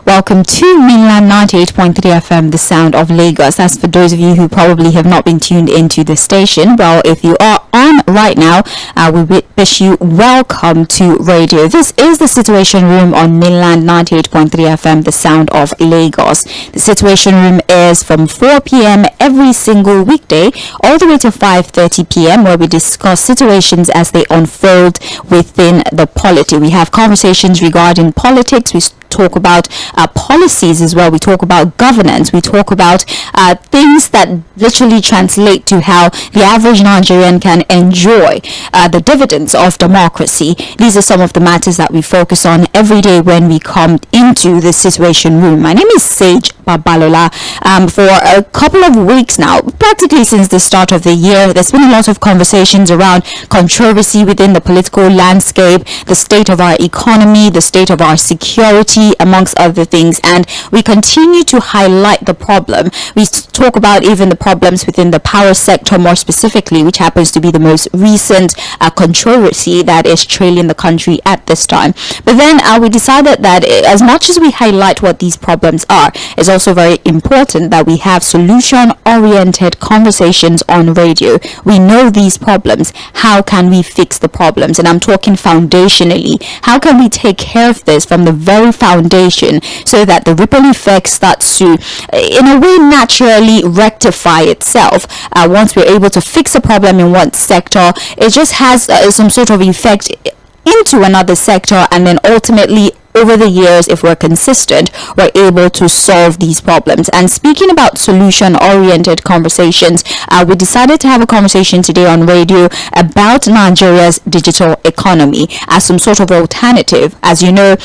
Welcome to Mainland 98.3 FM, the sound of Lagos. That's for those of you who probably have not been tuned into the station. Well, if you are on right now, we wish you welcome to radio. This is the Situation Room on Mainland 98.3 FM, the sound of Lagos. The Situation Room is from 4 p.m. every single weekday all the way to 5:30 p.m. where we discuss situations as they unfold within the polity. We have conversations regarding politics. We talk about policies as well. We talk about governance. We talk about things that literally translate to how the average Nigerian can enjoy the dividends of democracy. These are some of the matters that we focus on every day when we come into the Situation Room. My name is Sage Babalola. For a couple of weeks now, practically since the start of the year, there's been a lot of conversations around controversy within the political landscape, the state of our economy, the state of our security, amongst other things, and we continue to highlight the problem. We talk about even the problems within the power sector more specifically, which happens to be the most recent controversy that is trailing the country at this time. But then we decided that as much as we highlight what these problems are, it's also very important that we have solution-oriented conversations on radio. We know these problems. How can we fix the problems? And I'm talking foundationally. How can we take care of this from the very foundation so that the ripple effect starts to, in a way, naturally rectify itself? Once we're able to fix a problem in one sector, it just has some sort of effect into another sector, and then ultimately over the years, if we're consistent, we're able to solve these problems. And speaking about solution-oriented conversations, we decided to have a conversation today on radio about Nigeria's digital economy as some sort of alternative. As you know,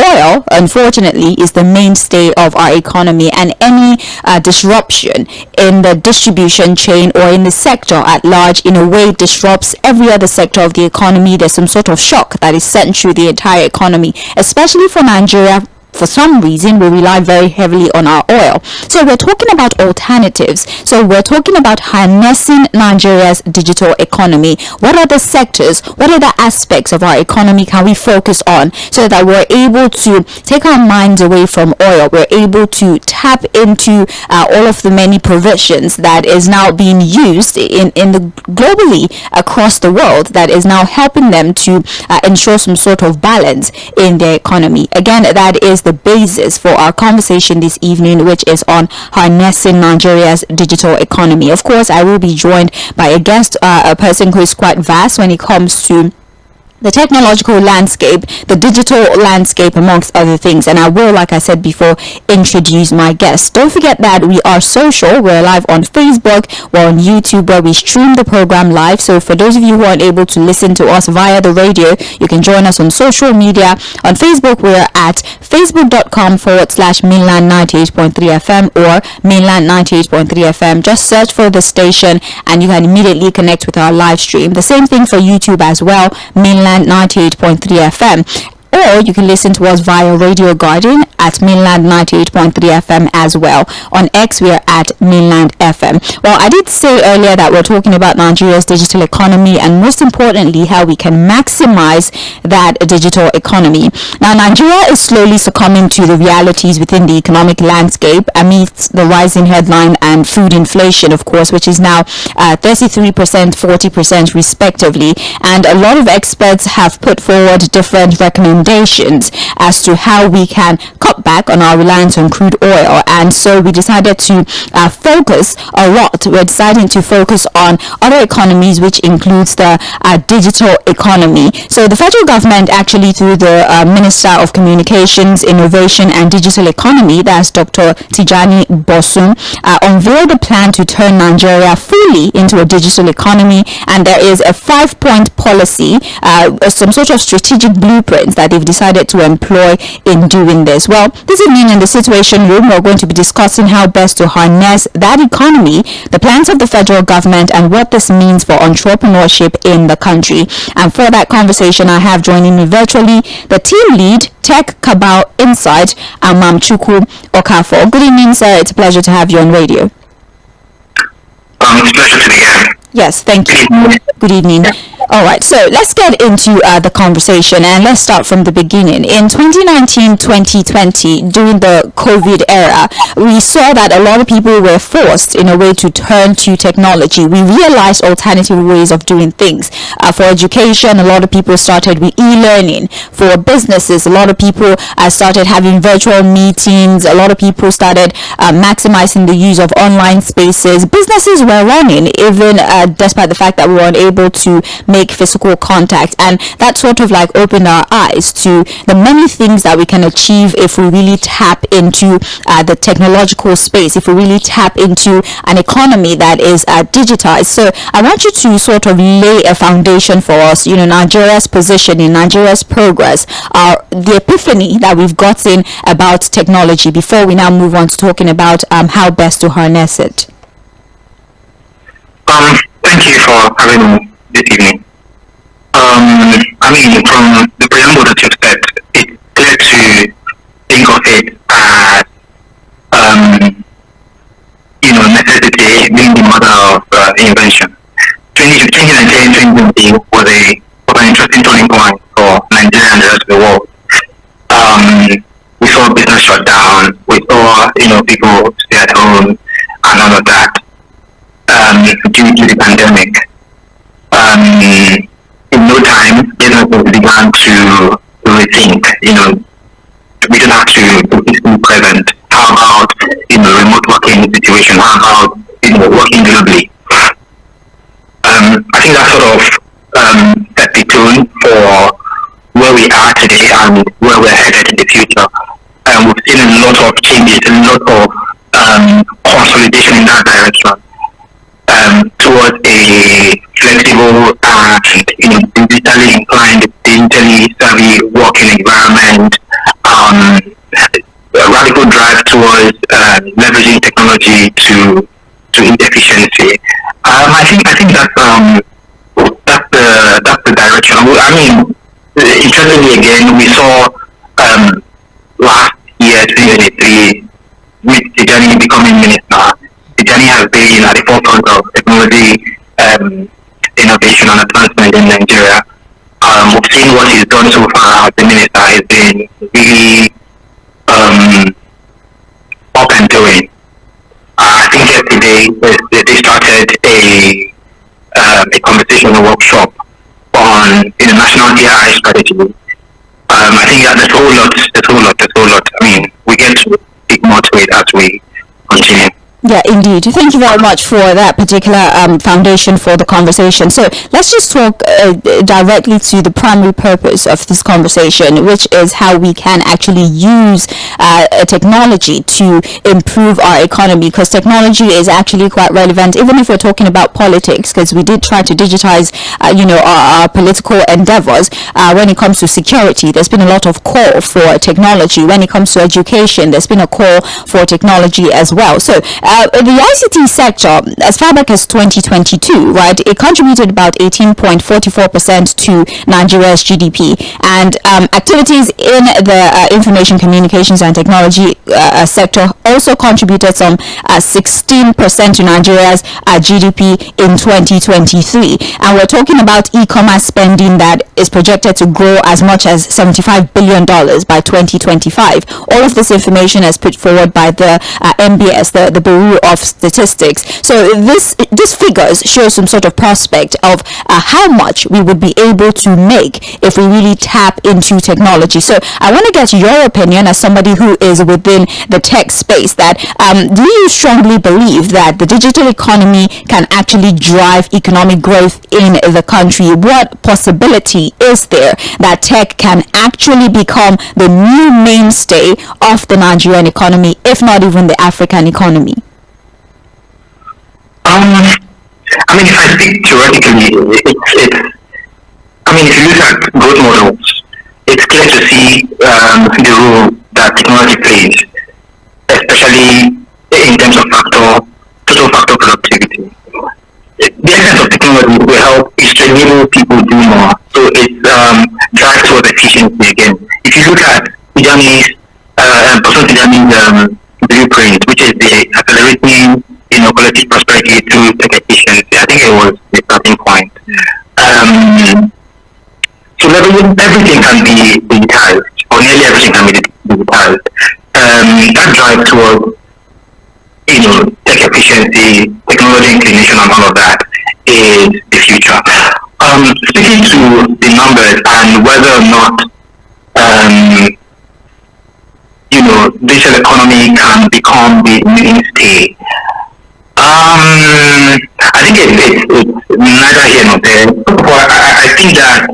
oil, unfortunately, is the mainstay of our economy, and any disruption in the distribution chain or in the sector at large, in a way, disrupts every other sector of the economy. There's some sort of shock that is sent through the entire economy, especially for Nigeria. For some reason, we rely very heavily on our oil. So we're talking about alternatives. So we're talking about harnessing Nigeria's digital economy. What are the sectors? What are the aspects of our economy can we focus on so that we're able to take our minds away from oil? We're able to tap into all of the many provisions that is now being used in the globally across the world that is now helping them to ensure some sort of balance in their economy. Again, that is the basis for our conversation this evening, which is on harnessing Nigeria's digital economy. Of course, I will be joined by a guest, a person who is quite vast when it comes to the technological landscape, the digital landscape, amongst other things. And I will, like I said before, introduce my guest. Don't forget that we are social. We're live on Facebook. We're on YouTube, where we stream the program live. So for those of you who aren't able to listen to us via the radio, you can join us on social media. On Facebook, we're at facebook.com/mainland 98.3 FM or mainland 98.3 FM. Just search for the station and you can immediately connect with our live stream. The same thing for YouTube as well, mainland 98.3 FM. Or you can listen to us via Radio Garden at Mainland 98.3 FM as well. On X, we are at Mainland FM. Well, I did say earlier that we're talking about Nigeria's digital economy and most importantly, how we can maximize that digital economy. Now, Nigeria is slowly succumbing to the realities within the economic landscape amidst the rising headline and food inflation, of course, which is now 33%, 40% respectively. And a lot of experts have put forward different recommendations as to how we can cut back on our reliance on crude oil, and so we decided to focus a lot. We're deciding to focus on other economies, which includes the digital economy. So the federal government, actually through the Minister of Communications, Innovation and Digital Economy, that's Dr. Tijani Bosun, unveiled a plan to turn Nigeria fully into a digital economy, and there is a 5-point policy, some sort of strategic blueprints that they've decided to employ in doing this. Well, this evening in the Situation Room, we're going to be discussing how best to harness that economy, the plans of the federal government, and what this means for entrepreneurship in the country. And for that conversation, I have joining me virtually the team lead, Tech Cabal Insight, Amamchukwu Okafor. Good evening, sir. It's a pleasure to have you on radio. It's a pleasure to be here. Yes, thank you. Good evening. All right, so let's get into the conversation, and let's start from the beginning. In 2019-2020, during the COVID era, we saw that a lot of people were forced in a way to turn to technology. We realized alternative ways of doing things. For education, a lot of people started with e-learning. For businesses, a lot of people started having virtual meetings. A lot of people started maximizing the use of online spaces. Businesses were running, even despite the fact that we were unable to make physical contact, and that sort of like opened our eyes to the many things that we can achieve if we really tap into the technological space, if we really tap into an economy that is digitized. So I want you to sort of lay a foundation for us, Nigeria's positioning, Nigeria's progress, the epiphany that we've gotten about technology before we now move on to talking about how best to harness it. Thank you for having me this evening. From the preamble that you've said, it's clear to think of it as, necessity being the mother of invention. 2019-2020 was an interesting turning point for Nigeria and the rest of the world. We saw business shut down. We saw, people stay at home and all of that due to the pandemic. In no time, businesses began to rethink. We don't have to be physically present. How about remote working situation? How about working globally? I think that sort of set the tone for where we are today and where we're headed in the future. We've seen a lot of changes, a lot of consolidation in that direction. Towards a flexible and digitally inclined, digitally savvy working environment, a radical drive towards leveraging technology to efficiency. I think that's the direction. Interestingly, again, we saw last year, 2023, with Tijani becoming minister. Tijani has been at the forefront of technology innovation and advancement in Nigeria. We've seen what he's done so far as the minister. He's been really up and doing. I think yesterday they started a conversation, a workshop on national AI strategy. I think that there's a whole lot. We get to speak more to it as we continue. Yeah, indeed. Thank you very much for that particular foundation for the conversation. So let's just talk directly to the primary purpose of this conversation, which is how we can actually use technology to improve our economy, because technology is actually quite relevant, even if we're talking about politics, because we did try to digitize, our political endeavors. When it comes to security, there's been a lot of call for technology. When it comes to education, there's been a call for technology as well. So the ICT sector, as far back as 2022, right, it contributed about 18.44% to Nigeria's GDP, and activities in the information communications and technology sector also contributed some 16% to Nigeria's GDP in 2023. And we're talking about e-commerce spending that is projected to grow as much as $75 billion by 2025. All of this information is put forward by the MBS, the Bureau of Statistics. So these figures show some sort of prospect of how much we would be able to make if we really tap into technology. So I want to get your opinion as somebody who is within the tech space, that do you strongly believe that the digital economy can actually drive economic growth in the country? What possibility is there that tech can actually become the new mainstay of the Nigerian economy, if not even the African economy? If I speak theoretically, if you look at growth models, it's clear to see the role that technology plays, especially in terms of total factor productivity. The essence of technology will help is to enable people to do more. So it's drive towards efficiency again. If you look at Tijani's blueprint, which is the accelerating collective prosperity through tech efficiency, I think it was the starting point. that drive towards, tech efficiency, technology inclination, and all of that is the future. Speaking to the numbers and whether or not, digital economy can become the mainstay. I think it's neither here nor there. But I think that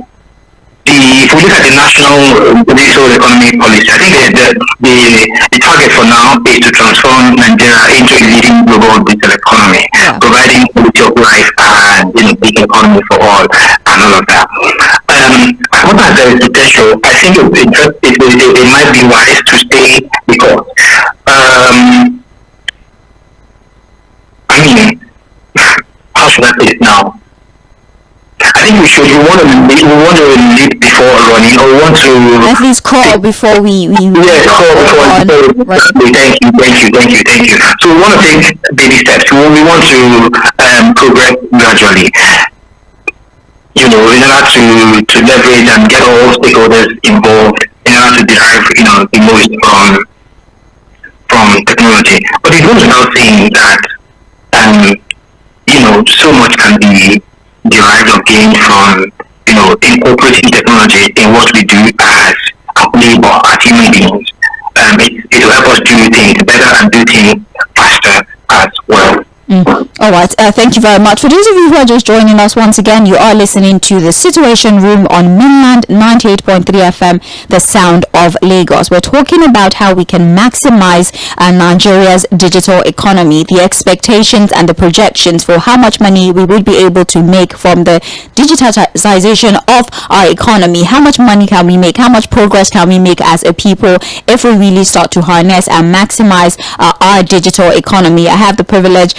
if we look at the national digital economy policy, I think that the target for now is to transform Nigeria into a leading global digital economy, providing quality of life and digital economy for all and all of that. As much as there is potential, I think it might be wise to stay because how should I say it now? I think we want to lead before running, or we want to at least crawl before we crawl before on. Right. Thank you. So we want to take baby steps. We want to progress gradually. In order to leverage and get all stakeholders involved, in order to derive the most from technology. But it goes without saying that so much can be derived or gained from incorporating technology in what we do as labor, as human beings. It will help us do things better and do things faster as well. All right. Thank you very much. For those of you who are just joining us once again, you are listening to the Situation Room on Mainland 98.3 FM, the sound of Lagos. We're talking about how we can maximize Nigeria's digital economy, the expectations and the projections for how much money we would be able to make from the digitalization of our economy. How much money can we make? How much progress can we make as a people if we really start to harness and maximize our digital economy? I have the privilege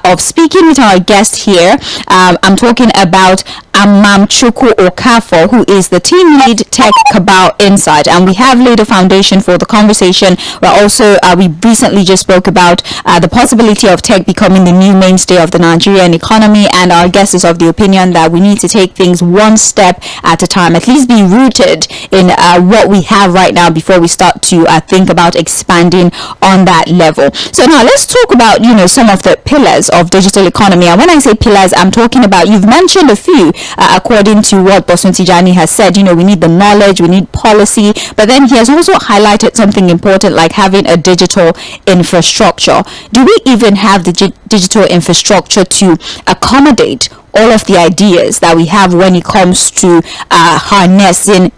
of speaking with our guest here. I'm talking about Amamchukwu Okafor, who is the team lead Tech Cabal Insight, and we have laid a foundation for the conversation. We recently just spoke about the possibility of tech becoming the new mainstay of the Nigerian economy, and our guest is of the opinion that we need to take things one step at a time, at least be rooted in what we have right now before we start to think about expanding on that level. So now let's talk about some of the pillars of digital economy, and when I say pillars, I'm talking about, you've mentioned a few. According to what Bosun Tijani has said, we need the knowledge, we need policy, but then he has also highlighted something important like having a digital infrastructure. Do we even have the digital infrastructure to accommodate all of the ideas that we have when it comes to harnessing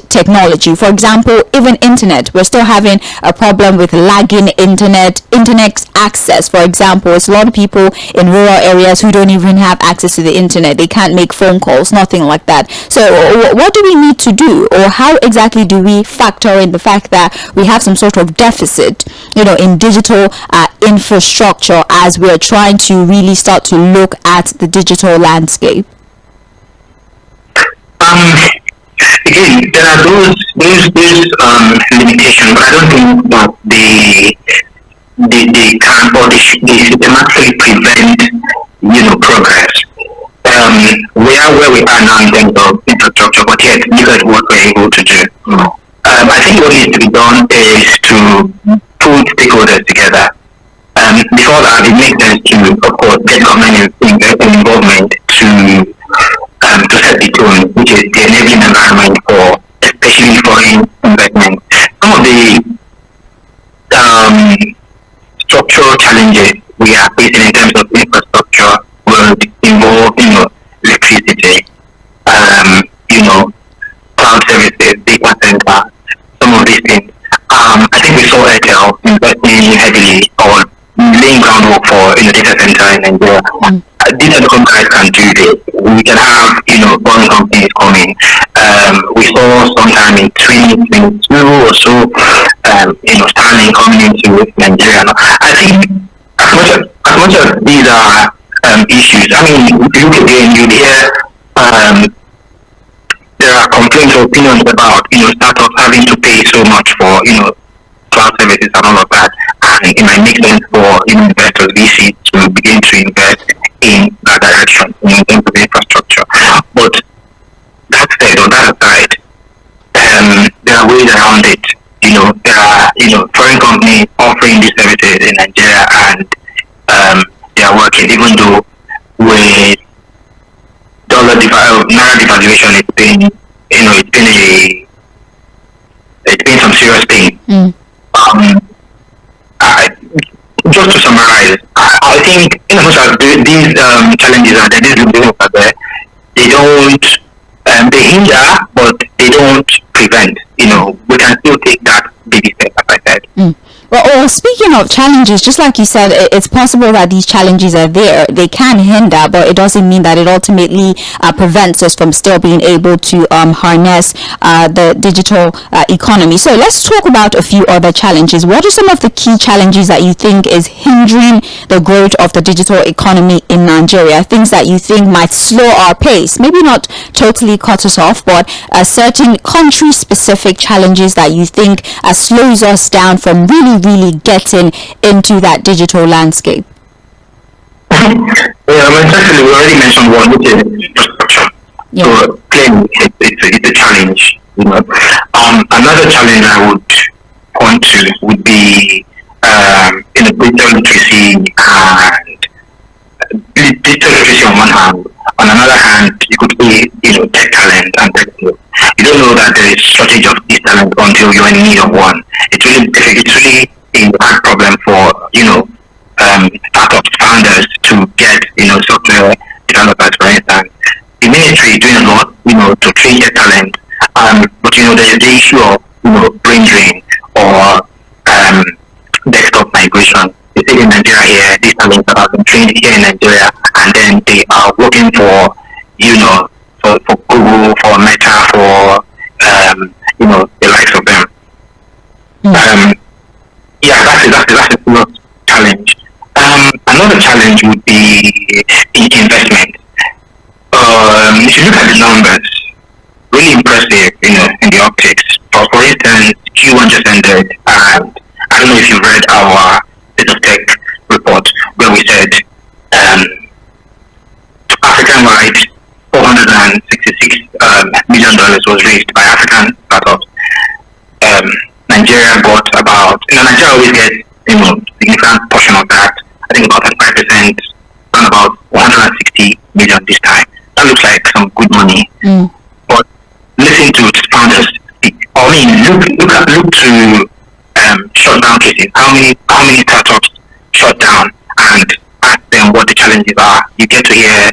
technology? For example, even internet, we're still having a problem with lagging internet access. For example, it's a lot of people in rural areas who don't even have access to the internet. They can't make phone calls, nothing like that. So what do we need to do, or how exactly do we factor in the fact that we have some sort of deficit in digital infrastructure as we're trying to really start to look at the digital landscape? Again, there are those limitations, but I don't think that they can or they systematically prevent progress. We are where we are now in terms of infrastructure, but yet look at what we're able to do. I think what needs to be done is to pull stakeholders together. Before that, it makes sense to, of course, get government involvement to set the tone, which is the enabling environment for especially foreign investment. Some of the structural challenges we are facing in terms of infrastructure will involve, electricity, cloud services, data center, some of these things. I think we saw 𝐴irtel investing heavily or laying groundwork for data center in Nigeria. These telecom guys can do this. We can have foreign companies coming. We saw sometime in 2022 or so, Starlink coming into Nigeria. I think as much as these are issues, I mean, if you look again, you'd hear there are complaints or opinions about startups having to pay so much for cloud services and all of that, and it might make sense for investors, VC, to begin to invest in that direction in terms of infrastructure. But that said, on that side, there are ways around it. There are foreign companies offering these services in Nigeria, and they are working, even though with naira devaluation, it's been some serious pain. Just to summarize, I think in as much as these challenges and these limitations are there, they don't they hinder, but they don't prevent. We can still take that baby step, as I said. Well, speaking of challenges, just like you said, it's possible that these challenges are there. They can hinder, but it doesn't mean that it ultimately prevents us from still being able to harness the digital economy. So let's talk about a few other challenges. What are some of the key challenges that you think is hindering the growth of the digital economy in Nigeria? Things that you think might slow our pace, maybe not totally cut us off, but certain country-specific challenges that you think slows us down from really getting into that digital landscape? Essentially, we already mentioned one, which is infrastructure. Yeah. So clearly, it's a challenge. Another challenge I would point to would be digital literacy and digital literacy on one hand. On another hand, you could say tech talent and tech skills. You don't know that there is shortage of this talent until you're in need of one. It's really a hard problem for startup founders to get software developers, for instance. The ministry is doing a lot to train their talent, but there's the issue of brain drain or desktop migration. You see in Nigeria here, these talents that have been trained here in Nigeria, and then they are working for for Google, for Meta, for the likes of them. That's a serious challenge. Another challenge would be investment. If you look at the numbers, really impressive, in the optics. For instance, Q1 just ended, and I don't know if you read our State of Tech report where we said African-wide $466 million was raised by African startups. Nigeria got Nigeria always gets significant portion of that. I think about 5%, around about 160 million this time. That looks like some good money. But listen to its founders speak. Look to shutdown cases. How many startups shut down, and ask them what the challenges are. You get to hear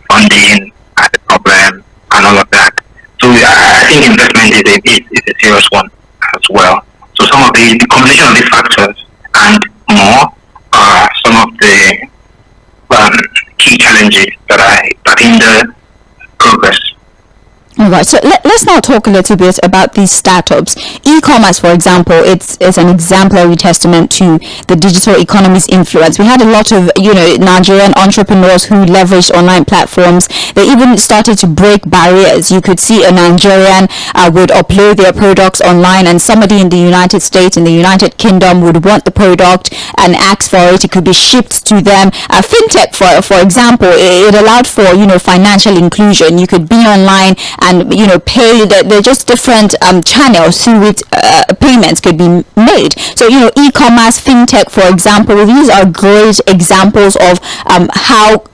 funding as a problem and all of that. So I think investment is a serious one as well. So some of the combination of these factors and more are some of the key challenges that hinder progress. All right, so let's now talk a little bit about these startups. E-commerce, for example, it's an exemplary testament to the digital economy's influence. We had a lot of, Nigerian entrepreneurs who leveraged online platforms. They even started to break barriers. You could see a Nigerian would upload their products online, and somebody in the United States, in the United Kingdom, would want the product and ask for it. It could be shipped to them. Fintech, for example, it allowed for, financial inclusion. You could be online and pay. They're just different channels through which payments could be made. So e-commerce, fintech, for example, these are great examples of how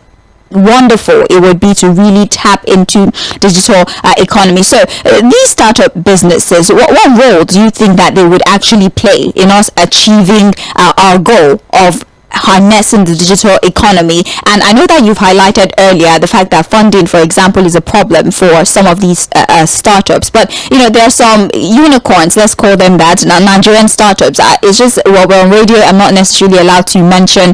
wonderful it would be to really tap into digital economy. So these startup businesses, what role do you think that they would actually play in us achieving our goal of harnessing the digital economy? And I know that you've highlighted earlier the fact that funding, for example, is a problem for some of these startups, but there are some unicorns, let's call them that, Nigerian startups. It's just, we're on radio, I'm not necessarily allowed to mention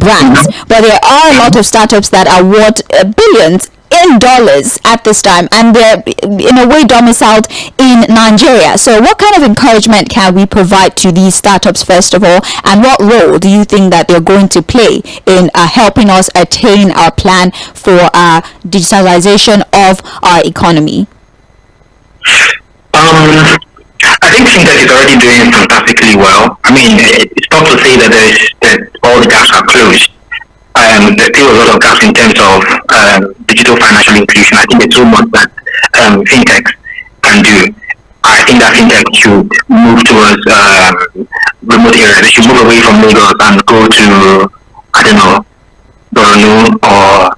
brands, but there are a lot of startups that are worth billions in dollars at this time, and they're in a way domiciled in Nigeria. So what kind of encouragement can we provide to these startups, first of all, and what role do you think that they're going to play in helping us attain our plan for digitalization of our economy? I think fintech is already doing fantastically well. I mean, it's not to say that all the gaps are closed. There's still a lot of gaps in terms of digital financial inclusion. I think there's so much that fintech can do. I think that fintech should move towards remote areas they should move away from Lagos and go to, I don't know, Borno or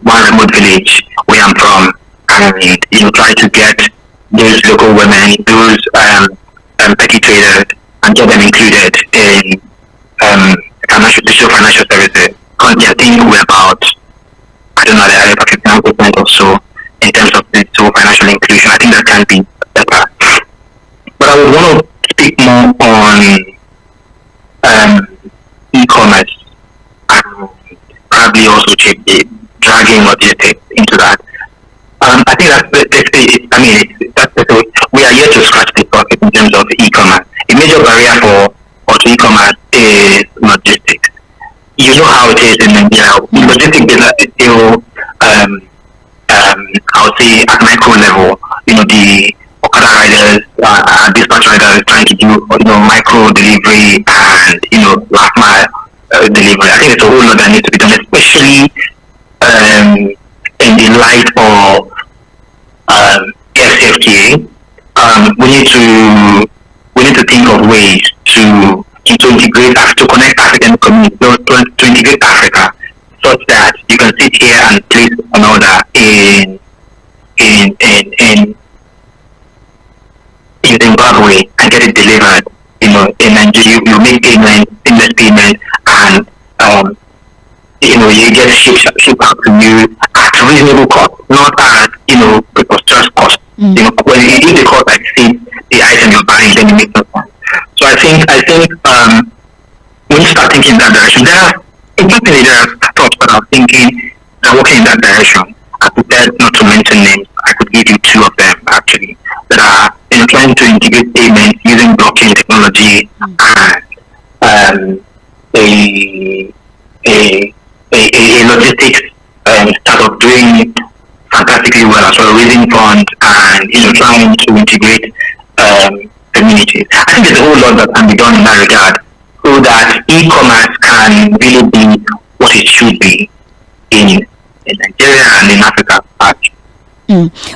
one remote village where I'm from, and try to get those local women, those petty traders, and get them included in digital financial services. Currently, I think we're about, I don't know, about 59% or so in terms of digital financial inclusion. I think that can be better. But I would want to speak more on e-commerce and probably also dragging logistics into that. I think we are yet to scratch the surface in terms of e-commerce. A major barrier for e-commerce is logistics. You know how it is in Nigeria. Logistics business is still, I would say, at micro level. The Okada riders, dispatch riders trying to do micro delivery and last mile delivery. I think it's a whole lot that needs to be done, especially in the light of FCFTA. We need to think of ways to integrate, to connect African communities, to integrate Africa, such that you can sit here and place an order in Zimbabwe and get it delivered. In Nigeria, you make payment, seamless payment, and you get shipped out to you at reasonable cost, not at preposterous cost. When the cost exceeds the item you're buying, then you make no sense. So I think when you start thinking in that direction, there are thoughts that I'm thinking that are working in that direction. I prepared not to mention names. I could give you two of them actually that are trying to integrate payments using blockchain technology and a logistics startup doing fantastically well as well, raising funds and trying to integrate communities. I think there's a whole lot that can be done in that regard, so that e-commerce can really be what it should be in Nigeria and in Africa.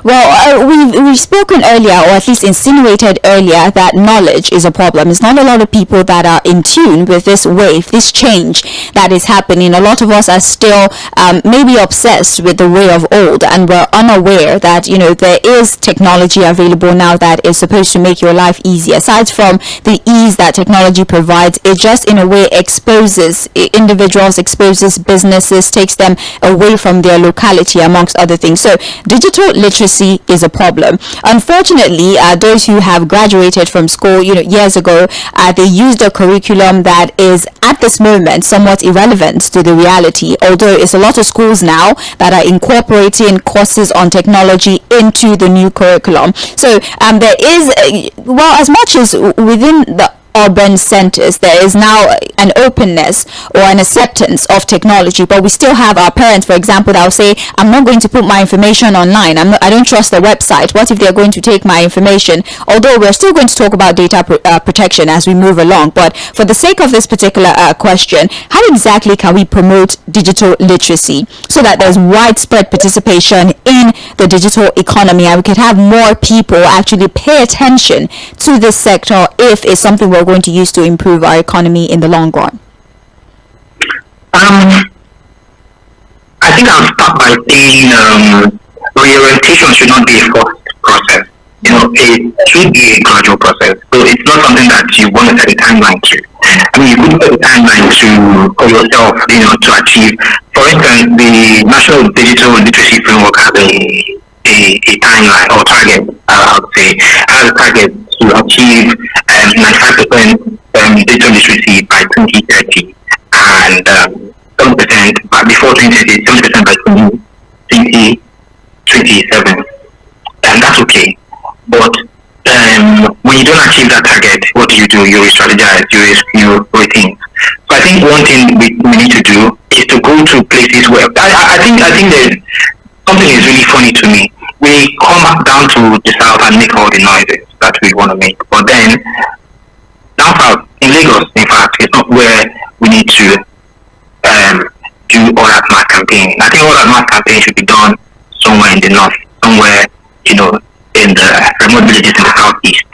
Well, we've spoken earlier, or at least insinuated earlier, that knowledge is a problem. It's not a lot of people that are in tune with this wave, this change that is happening. A lot of us are still maybe obsessed with the way of old, and we're unaware that there is technology available now that is supposed to make your life easier. Aside from the ease that technology provides, it just in a way exposes individuals, exposes businesses, takes them away from their locality, amongst other things. So digital literacy is a problem. Unfortunately, those who have graduated from school years ago, they used a curriculum that is at this moment somewhat irrelevant to the reality, although it's a lot of schools now that are incorporating courses on technology into the new curriculum. So there is, as much as within the urban centers there is now an openness or an acceptance of technology, but we still have our parents, for example, that will say, I'm not going to put my information online, I don't trust the website. What if they're going to take my information? Although we're still going to talk about data protection as we move along, but for the sake of this particular question, how exactly can we promote digital literacy so that there's widespread participation in the digital economy and we could have more people actually pay attention to this sector if it's something we're going to use to improve our economy in the long run? I think I'll start by saying reorientation should not be a forced process. It should be a gradual process. So it's not something that you want to set a timeline to. You could set a timeline for yourself, to achieve. For instance, the National Digital Literacy Framework has a timeline or target, I would say, has a target to achieve 95% digital literacy by 2030 and 7% before 2030, 70% by 2027. And that's okay. But when you don't achieve that target, what do? You re-strategize, you rethink. So I think one thing we need to do is to go to places where I think there's something is really funny to me. We come back down to the south and make all the noises that we want to make, but then down south in Lagos, in fact, it's not where we need to do all that mass campaign. I think all that mass campaign should be done somewhere in the north, somewhere in the remote villages in the southeast.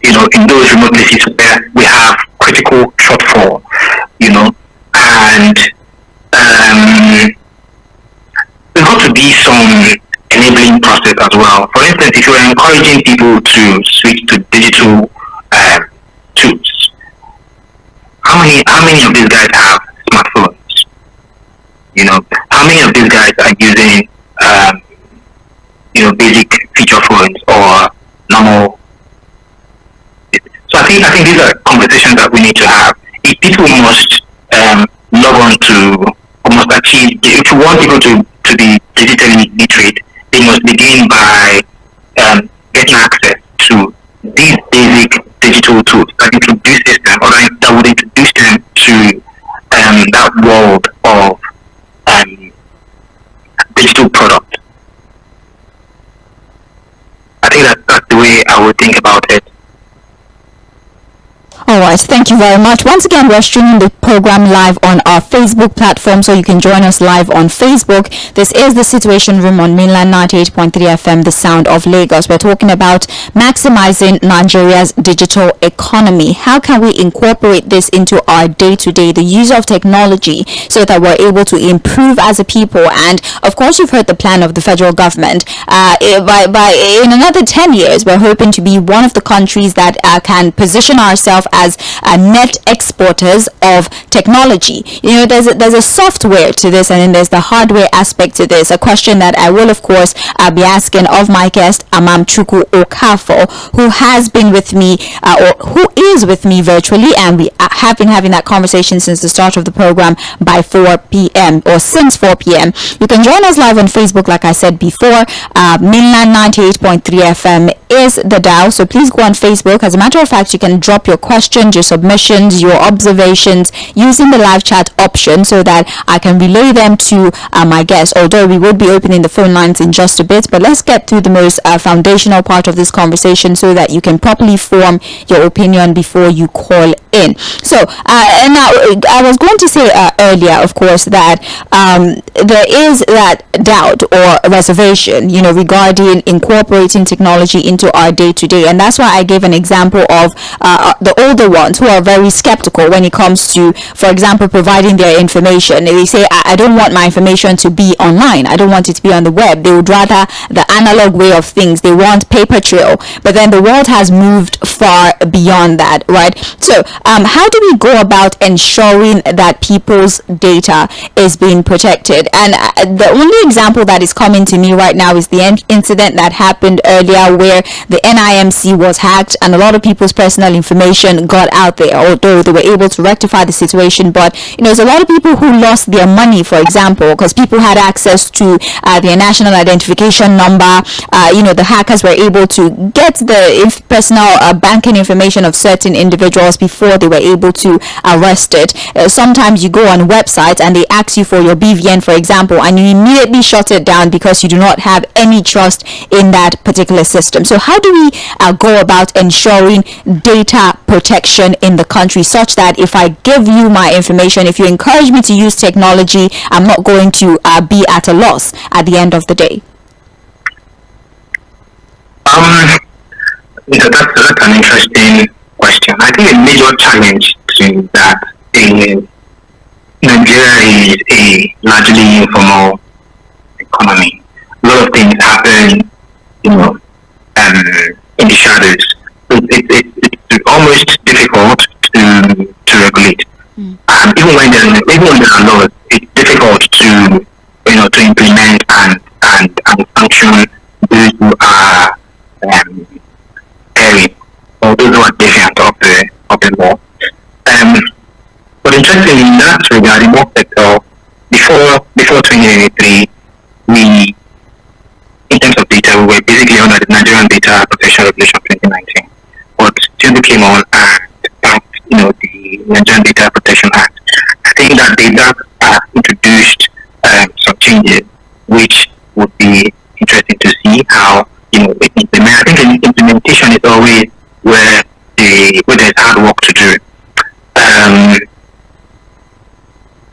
in those remote places where we have critical shortfall, and there's got to be some enabling process as well. For instance, if you're encouraging people to switch to digital tools, how many of these guys have smartphones? How many of these guys are using basic feature phones or normal? So I think these are conversations that we need to have. If people must log on to, or must achieve, if you want people to be digitally literate, they must begin by getting access to these basic digital tools that introduces them, or that would introduce them to that world of digital product. I think that's the way I would think about it. Alright, thank you very much. Once again, we're streaming the program live on our Facebook platform, so you can join us live on Facebook. This is the Situation Room on Mainland 98.3 FM, the sound of Lagos. We're talking about maximizing Nigeria's digital economy. How can we incorporate this into our day-to-day, the use of technology, so that we're able to improve as a people? And of course, you've heard the plan of the federal government. In another 10 years, we're hoping to be one of the countries that can position ourselves as net exporters of technology. There's a software to this, and then there's the hardware aspect to this. A question that I will, of course, be asking of my guest, 𝐴ᴏ Okafor, who has been with me, or who is with me virtually, and we have been having that conversation since the start of the program by 4 p.m. or since 4 p.m. You can join us live on Facebook, like I said before. Mainland 98.3 FM is the dial, so please go on Facebook. As a matter of fact, you can drop your questions, your submissions, your observations using the live chat option, so that I can relay them to my guests, although we will be opening the phone lines in just a bit. But let's get through the most foundational part of this conversation, so that you can properly form your opinion before you call in. So now, I was going to say earlier, of course, that there is that doubt or reservation, regarding incorporating technology into our day-to-day, and that's why I gave an example of the older ones who are very skeptical when it comes to, for example, providing their information. They say, I don't want my information to be online, I don't want it to be on the web. They would rather the analog way of things. They want paper trail. But then the world has moved far beyond that, right? So how do we go about ensuring that people's data is being protected? And the only example that is coming to me right now is the incident that happened earlier, where the NIMC was hacked and a lot of people's personal information got out there, although they were able to rectify the situation. But there's a lot of people who lost their money, for example, because people had access to their national identification number. The hackers were able to get the personal banking information of certain individuals before they were able to arrest it. Sometimes you go on websites and they ask you for your BVN, for example, and you immediately shut it down because you do not have any trust in that particular system. So how do we go about ensuring data protection in the country, such that if I give you my information, if you encourage me to use technology, I'm not going to be at a loss at the end of the day? That's an interesting question. I think a major challenge to that is Nigeria is a largely informal economy. A lot of things happen, in the shadows. It's almost difficult to regulate. Even when there are laws, it's difficult to implement and function those who are erring, or those who are defiant of the law. But interestingly, in that regard, in one sector, before 2023, we, in terms of data, we were basically under the Nigerian Data Protection Regulation 2019. But since we came on and passed, the Nigerian Data Protection Act, I think that data have introduced some changes, which would be interesting to see how it implement. I think implementation is always where there's hard work to do.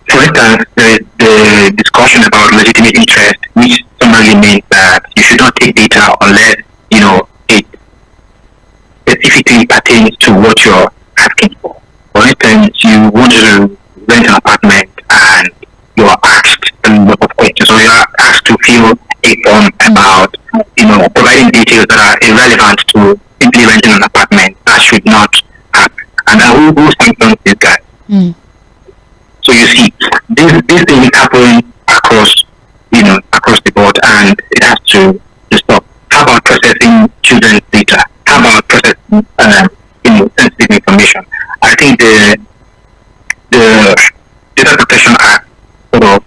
For instance, the discussion about legitimate interest, which summarily means that you should not take data unless it specifically pertains limits to what you're asking for. For instance, you want to rent an apartment and you're asked a lot of questions, or you're asked to fill a form about, providing details that are irrelevant to simply renting an apartment. That should not happen. And who sanctions this guy? So you see, this thing happen across the board, and it has to stop. How about processing children's data? How about processing, sensitive information? I think the Data Protection Act sort of,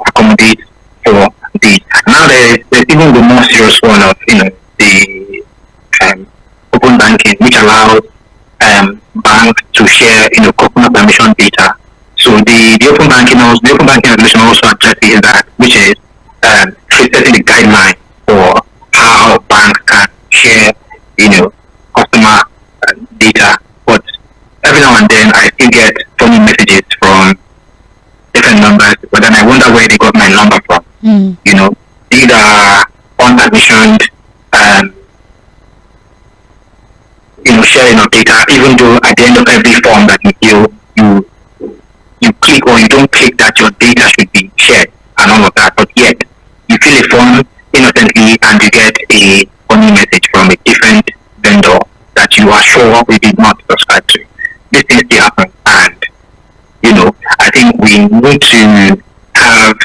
accommodates for this. Now there's even the more serious one of, the open banking, which allows banks to share, customer permission data. So the open banking regulation also addresses that, which is setting the guideline for how banks can share, customer data. But every now and then I still get funny messages from different numbers, but then I wonder where they got my number from. These are unpermissioned, sharing of data, even though at the end of every form that you fill, you click or you don't click that your data should be shared and all of that, but yet you fill a form innocently and you get a funny message from a different vendor that you are sure we did not subscribe to. This thing still happens, and I think we need to have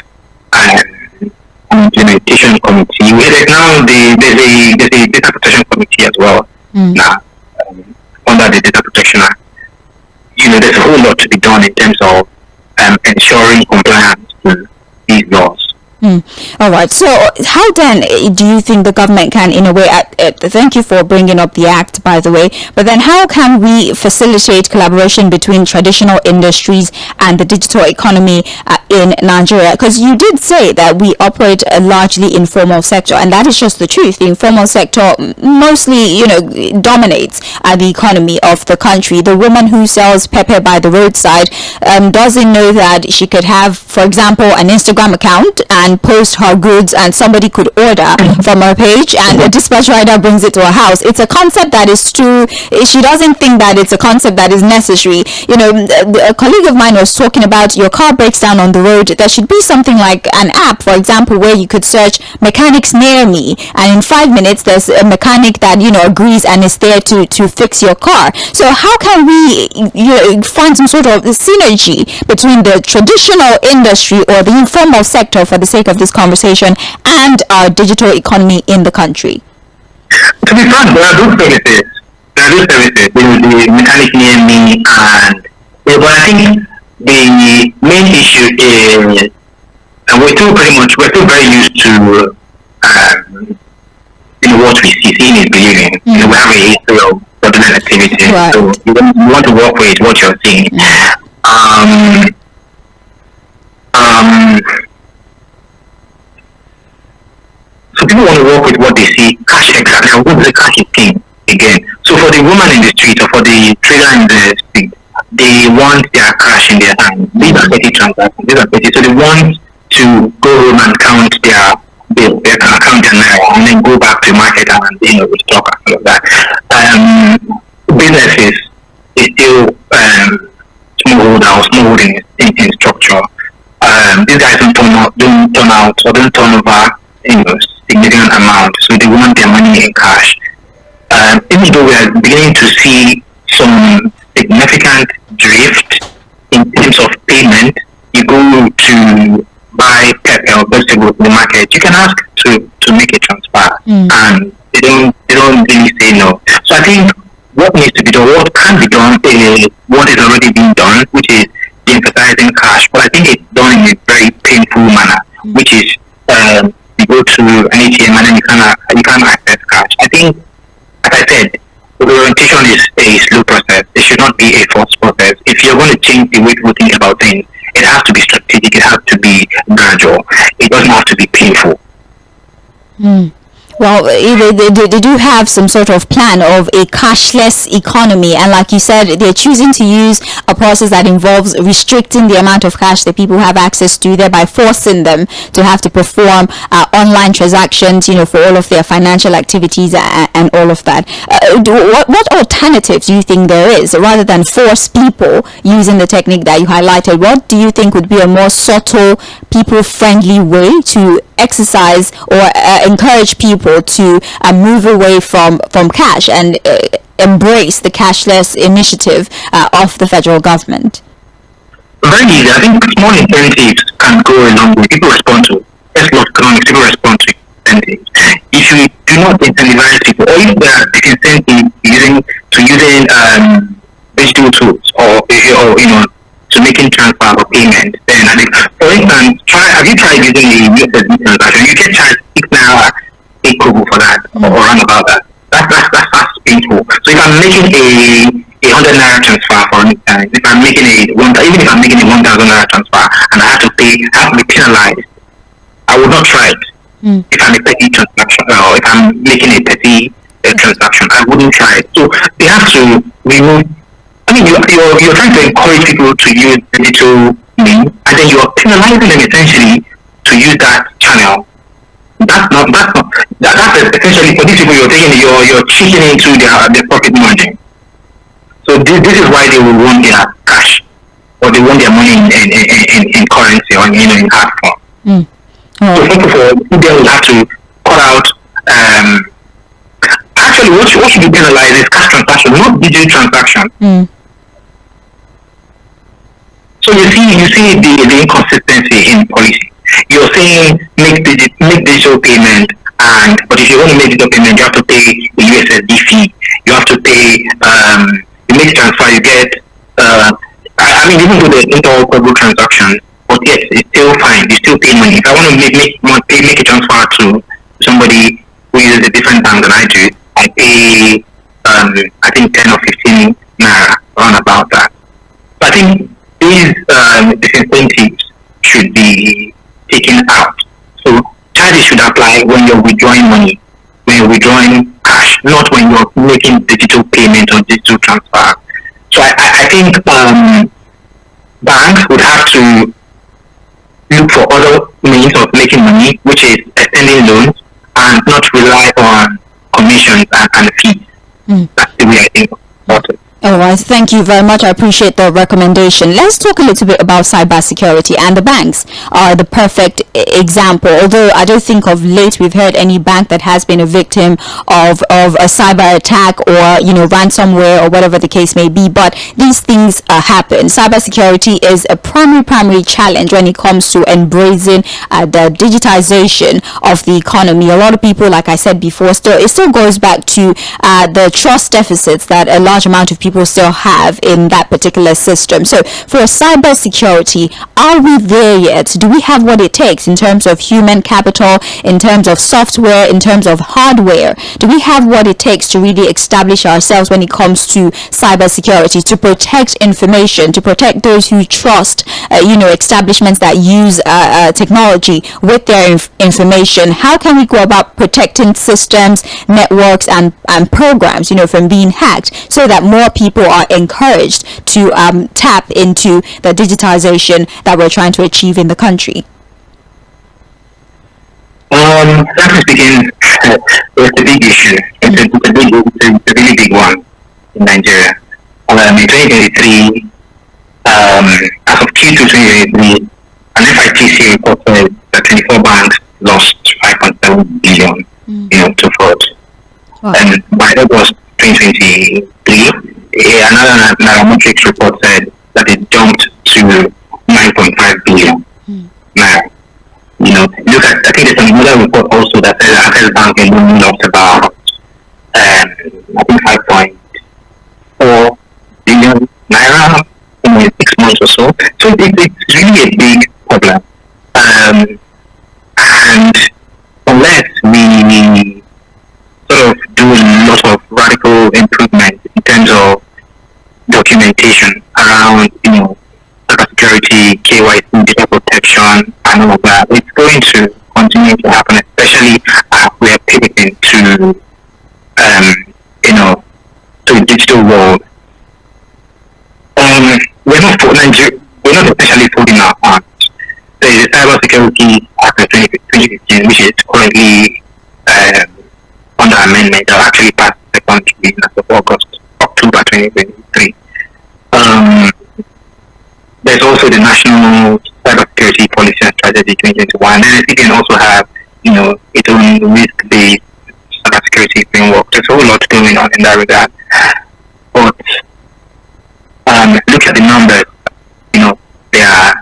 an implementation committee. There's a data protection committee as well now under the Data Protection Act. There's a whole lot to be done in terms of ensuring compliance to these laws. All right. So how then do you think the government can, in a way, thank you for bringing up the act, by the way, but then how can we facilitate collaboration between traditional industries and the digital economy in Nigeria? Because you did say that we operate a largely informal sector, and that is just the truth. The informal sector mostly, dominates the economy of the country. The woman who sells pepper by the roadside doesn't know that she could have, for example, an Instagram account and post her goods, and somebody could order from her page and a dispatch rider brings it to her house. It's a concept that is true. She doesn't think that it's a concept that is necessary. A colleague of mine was talking about your car breaks down on the road. There should be something like an app, for example, where you could search mechanics near me, and in 5 minutes there's a mechanic that agrees and is there to fix your car. So how can we find some sort of synergy between the traditional industry or the informal sector, for the sake of this conversation, and our digital economy in the country? To be frank, there are those services. The mechanic near me, but I think the main issue is, and we're still very used to what we see. Seeing is believing. We have a history of fraudulent activity, right. So you want to work with what you're seeing. So people want to work with what they see. Cash, exactly. I'm going to say cash is king again. So for the woman in the street or for the trader in the street, they want their cash in their hand. These are petty transactions. So they want to go home and count their bill. They can count their naira and then go back to the market and restock and all of that. Businesses is still smallholding in structure. These guys don't turn over significant amount, so they want their money in cash. Even though we are beginning to see some significant drift in terms of payment, you go to buy pepper or vegetables in the market, you can ask to make a transfer, and they don't really say no. So I think what needs to be done, what can be done, is what is already being done, which is emphasizing cash, but I think it's done in a very painful manner, which is you go to an ATM and then you can't access cash. I think, as I said, the orientation is a slow process. It should not be a forced process. If you're going to change the way people think about things, it has to be strategic. It has to be gradual. It doesn't have to be painful. Well, they do have some sort of plan of a cashless economy, and like you said, they're choosing to use a process that involves restricting the amount of cash that people have access to, thereby forcing them to have to perform online transactions, for all of their financial activities and all of that. What alternatives do you think there is, rather than force people using the technique that you highlighted? What do you think would be a more subtle, people-friendly way to exercise or encourage people to move away from cash and embrace the cashless initiative of the federal government? Very easy. I think small incentives can go a long way. People respond to economics. People respond to incentives. If you do not incentivize people, or if there are disincentives using digital tools or to making transfer or payment, then I think, for instance, have you tried using a USSD transaction? You get charged 6 naira, 8 kobo for that, or around about that. That's painful. So if I'm making a 100 naira transfer, for instance, if I'm making even if I'm making a 1,000 naira transfer and I have to be penalized, I would not try it. If I'm a petty transaction, or if I'm making a petty transaction, I wouldn't try it. So they have to remove. I mean, you're trying to encourage people to use digital means, and then you're penalizing them essentially to use that channel. That's essentially, for these people, you're cheating into their profit margin. So this is why they will want their cash, or they want their money in currency, or in hard form. So first of all, they will have to cut out. Actually, what should be penalized is cash transaction, not digital transaction. So you see the inconsistency in policy. You're saying make digital payment, but if you want to make digital payment, you have to pay the USSD fee. You have to pay. You make transfer, you get. I mean, even though there's interoperable transactions, but yes, it's still fine. You still pay money. If I want to make a transfer to somebody who uses a different bank than I do, I pay. I think 10 or 15 naira, around about that. So I think these disincentives should be taken out. So charges should apply when you're withdrawing money, when you're withdrawing cash, not when you're making digital payment or digital transfer. So I think banks would have to look for other means of making money, which is extending loans, and not rely on commissions and fees. That's the way I think about it. All right, thank you very much. I appreciate the recommendation. Let's talk a little bit about cybersecurity, and the banks are the perfect example. Although I don't think of late we've heard any bank that has been a victim of a cyber attack or ransomware or whatever the case may be. But these things happen. Cybersecurity is a primary challenge when it comes to embracing the digitization of the economy. A lot of people, like I said before, it still goes back to the trust deficits that a large amount of people still have in that particular system. So for cybersecurity, are we there yet? Do we have what it takes in terms of human capital, in terms of software, in terms of hardware? Do we have what it takes to really establish ourselves when it comes to cybersecurity, to protect information, to protect those who trust establishments that use technology with their information? How can we go about protecting systems, networks and programs from being hacked, so that more people are encouraged to tap into the digitization that we're trying to achieve in the country? Frankly speaking, it's a big issue. It's a really big one in Nigeria. In 2023, as of Q2 2023, an FITC reported that 24 banks lost 5.7 billion to fraud. Wow. And by August 2023, another Nairametrics report said that it jumped to 9.5 billion. Now, look at, I think there's another report also that says Access Bank alone lost about, I think 5.4 billion naira in 6 months or so. So it's really a big problem. And unless we sort of do a lot of radical improvement in terms of documentation around, cybersecurity, KYC, data protection, and all of that, it's going to continue to happen, especially we are pivoting to to the digital world. We're not especially folding our arms. There is a Cybersecurity Act of 2015, which is currently under amendment, or actually passed the country as of October 2023. There's also the National Cybersecurity Policy and Strategy 2021, and the CBN also have, its own risk-based cybersecurity framework. There's a whole lot going on in that regard. But look at the numbers. They are,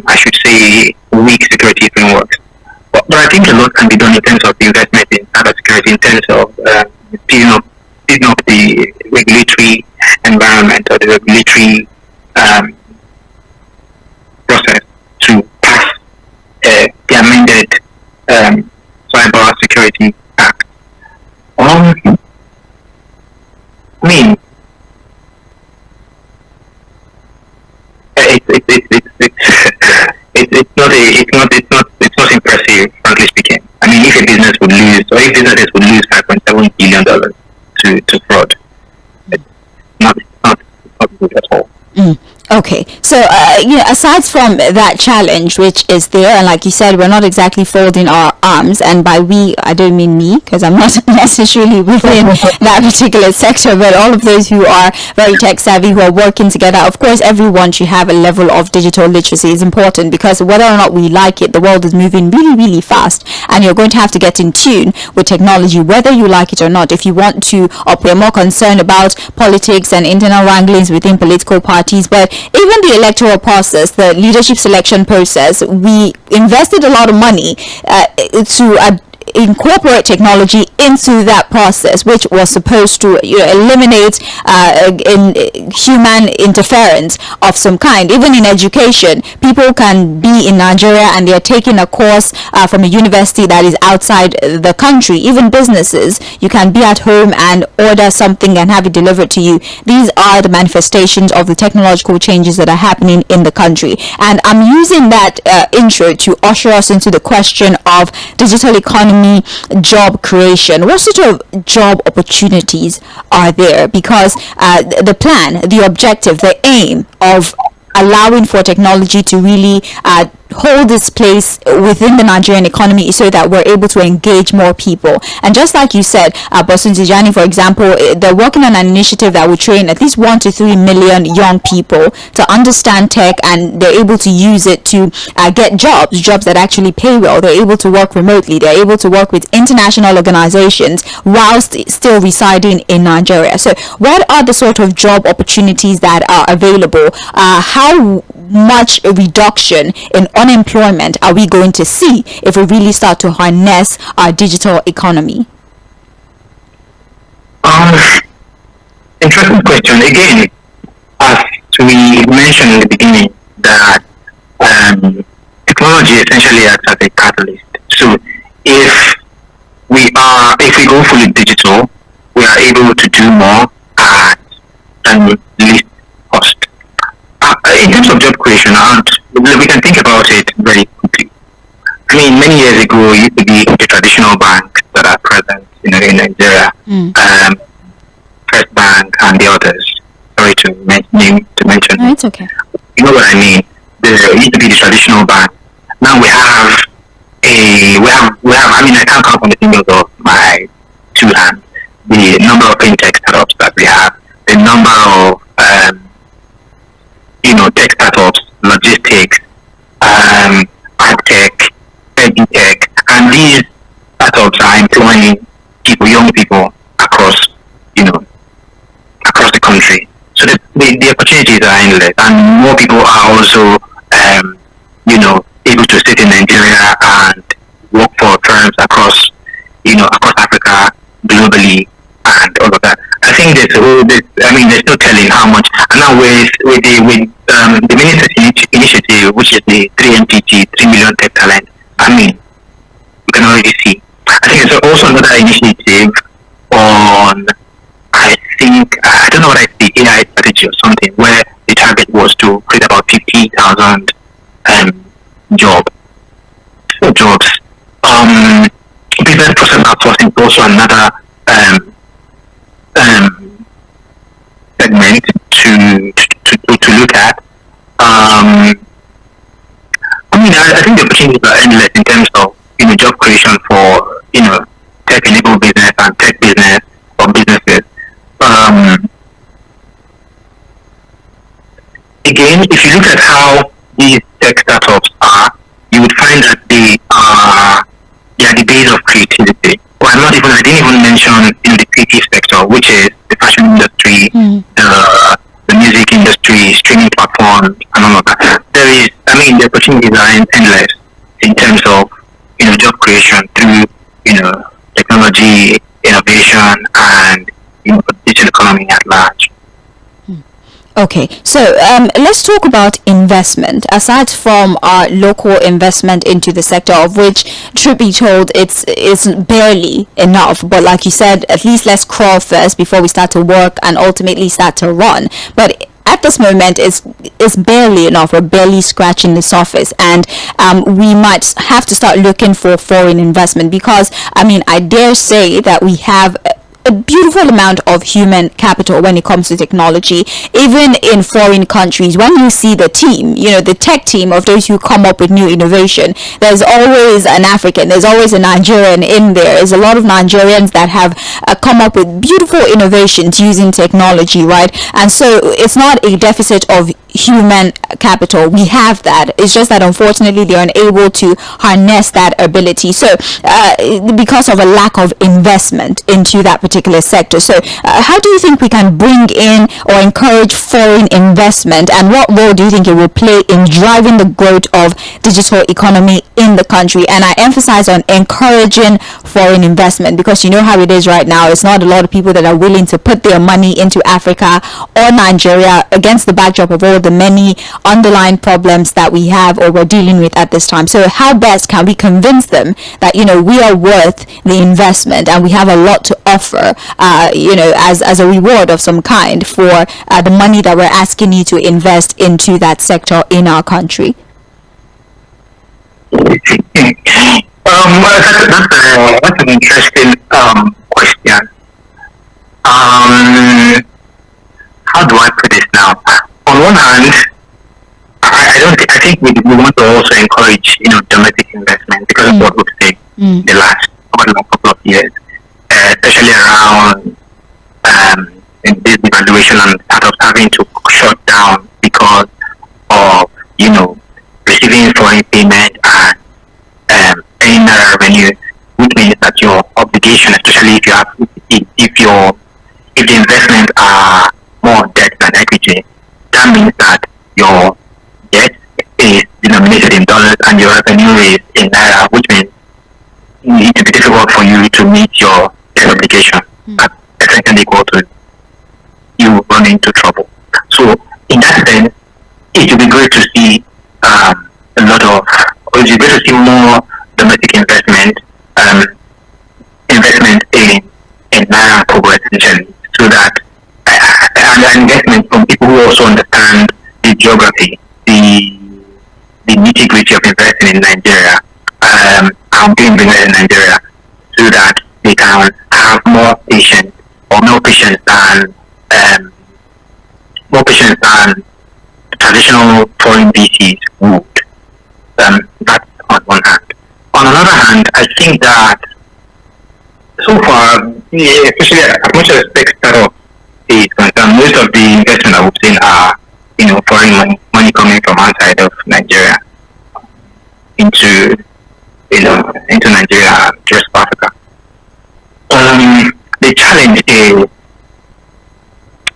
I should say, weak security frameworks. But I think a lot can be done in terms of the investment in cybersecurity, in terms of speeding up the regulatory environment or the regulatory process to pass the amended Cyber Security Act. It's not impressive, frankly speaking. I mean, if businesses would lose $5.7 billion to fraud, it's not good at all. Okay, so aside from that challenge which is there, and like you said, we're not exactly folding our arms, and by we I don't mean me, because I'm not necessarily within that particular sector, but all of those who are very tech savvy, who are working together. Of course, everyone should have a level of digital literacy. It's important, because whether or not we like it, the world is moving really, really fast, and you're going to have to get in tune with technology, whether you like it or not. If you want to, or we're more concerned about politics and internal wranglings within political parties, but even the electoral process, the leadership selection process, we invested a lot of money to incorporate technology into that process, which was supposed to eliminate human interference of some kind. Even in education, people can be in Nigeria and they are taking a course from a university that is outside the country. Even businesses, you can be at home and order something and have it delivered to you. These are the manifestations of the technological changes that are happening in the country. And I'm using that intro to usher us into the question of digital economy, job creation. What sort of job opportunities are there? Because the plan, the objective, the aim of allowing for technology to really hold its place within the Nigerian economy so that we're able to engage more people. And just like you said, Bosun Tijani, for example, they're working on an initiative that will train at least 1 to 3 million young people to understand tech, and they're able to use it to get jobs that actually pay well. They're able to work remotely. They're able to work with international organizations whilst still residing in Nigeria. So what are the sort of job opportunities that are available? How much reduction in unemployment are we going to see if we really start to harness our digital economy? Interesting question. Again, as we mentioned in the beginning, that technology essentially acts as a catalyst. So if we go fully digital, we are able to do more at least cost. In terms of job creation, we can think about it very quickly. I mean, many years ago, it used to be the traditional banks that are present in Nigeria, First Bank and the others. Sorry to mention. No, it's okay. You know what I mean? There used to be the traditional bank. Now we have. I mean, I can't count on the fingers of my two hands the number of fintech startups that we have, the number of tech startups, logistics, ad tech, edtech, and these startups are employing young people across the country. So the opportunities are endless, and more people are also able to sit in Nigeria and work for firms across Africa, globally, and all of that. I think there's no telling how much. And now with the minister's initiative, which is the 3MTT, 3 million tech talent, I mean, we can already see. I think there's also another initiative on, I don't know what it's the AI strategy or something, where the target was to create about 50,000 jobs. business process outsourcing is also another segment to look at. I think the opportunities are endless in terms of job creation for tech-enabled business and tech business or businesses. Again, if you look at how these tech startups are, you would find that they are the base of creativity. Well, I didn't even mention the creative sector, which is the fashion industry, the music industry, streaming platforms, and all of that. The opportunities are endless in terms of job creation through technology, innovation, and digital economy at large. Okay, so let's talk about investment. Aside from our local investment into the sector, of which, truth be told, it's barely enough. But like you said, at least let's crawl first before we start to work and ultimately start to run. But at this moment, it's barely enough. We're barely scratching the surface, and we might have to start looking for foreign investment because, I dare say that we have a beautiful amount of human capital when it comes to technology. Even in foreign countries, when you see the team, the tech team of those who come up with new innovation, there's always an African, there's always a Nigerian in there. There's a lot of Nigerians that have come up with beautiful innovations using technology, right? And so it's not a deficit of human capital. We have that. It's just that unfortunately they're unable to harness that ability. So because of a lack of investment into that particular sector. So how do you think we can bring in or encourage foreign investment, and what role do you think it will play in driving the growth of digital economy in the country? And I emphasize on encouraging foreign investment because you know how it is right now. It's not a lot of people that are willing to put their money into Africa or Nigeria against the backdrop of all the many underlying problems that we have or we're dealing with at this time. So how best can we convince them that we are worth the investment and we have a lot to offer as a reward of some kind for the money that we're asking you to invest into that sector in our country? That's an interesting question. How do I put this now? On one hand, I think we want to also encourage domestic investment because of what we've seen the last couple of years, especially around in this devaluation and startups having to shut down because of receiving foreign payment and paying revenue, which means that your obligation, especially if the investments are more debt than equity, that means that your debt is denominated in dollars and your revenue is in naira, which means it will be difficult for you to meet your debt obligation. That's essentially equal to you running into trouble. So in that sense, it would be great to see it would be great to see more domestic investment in naira progress, essentially, so that and investment from people who also understand the geography, the nitty-gritty of investing in Nigeria, and doing business in Nigeria, so that they can have more patience than traditional foreign VCs would. That's on one hand. On another hand, I think that so far, especially as much as tech startup is concerned, most of the investment that we've seen are foreign money coming from outside of Nigeria into Nigeria and the rest of Africa. The challenge is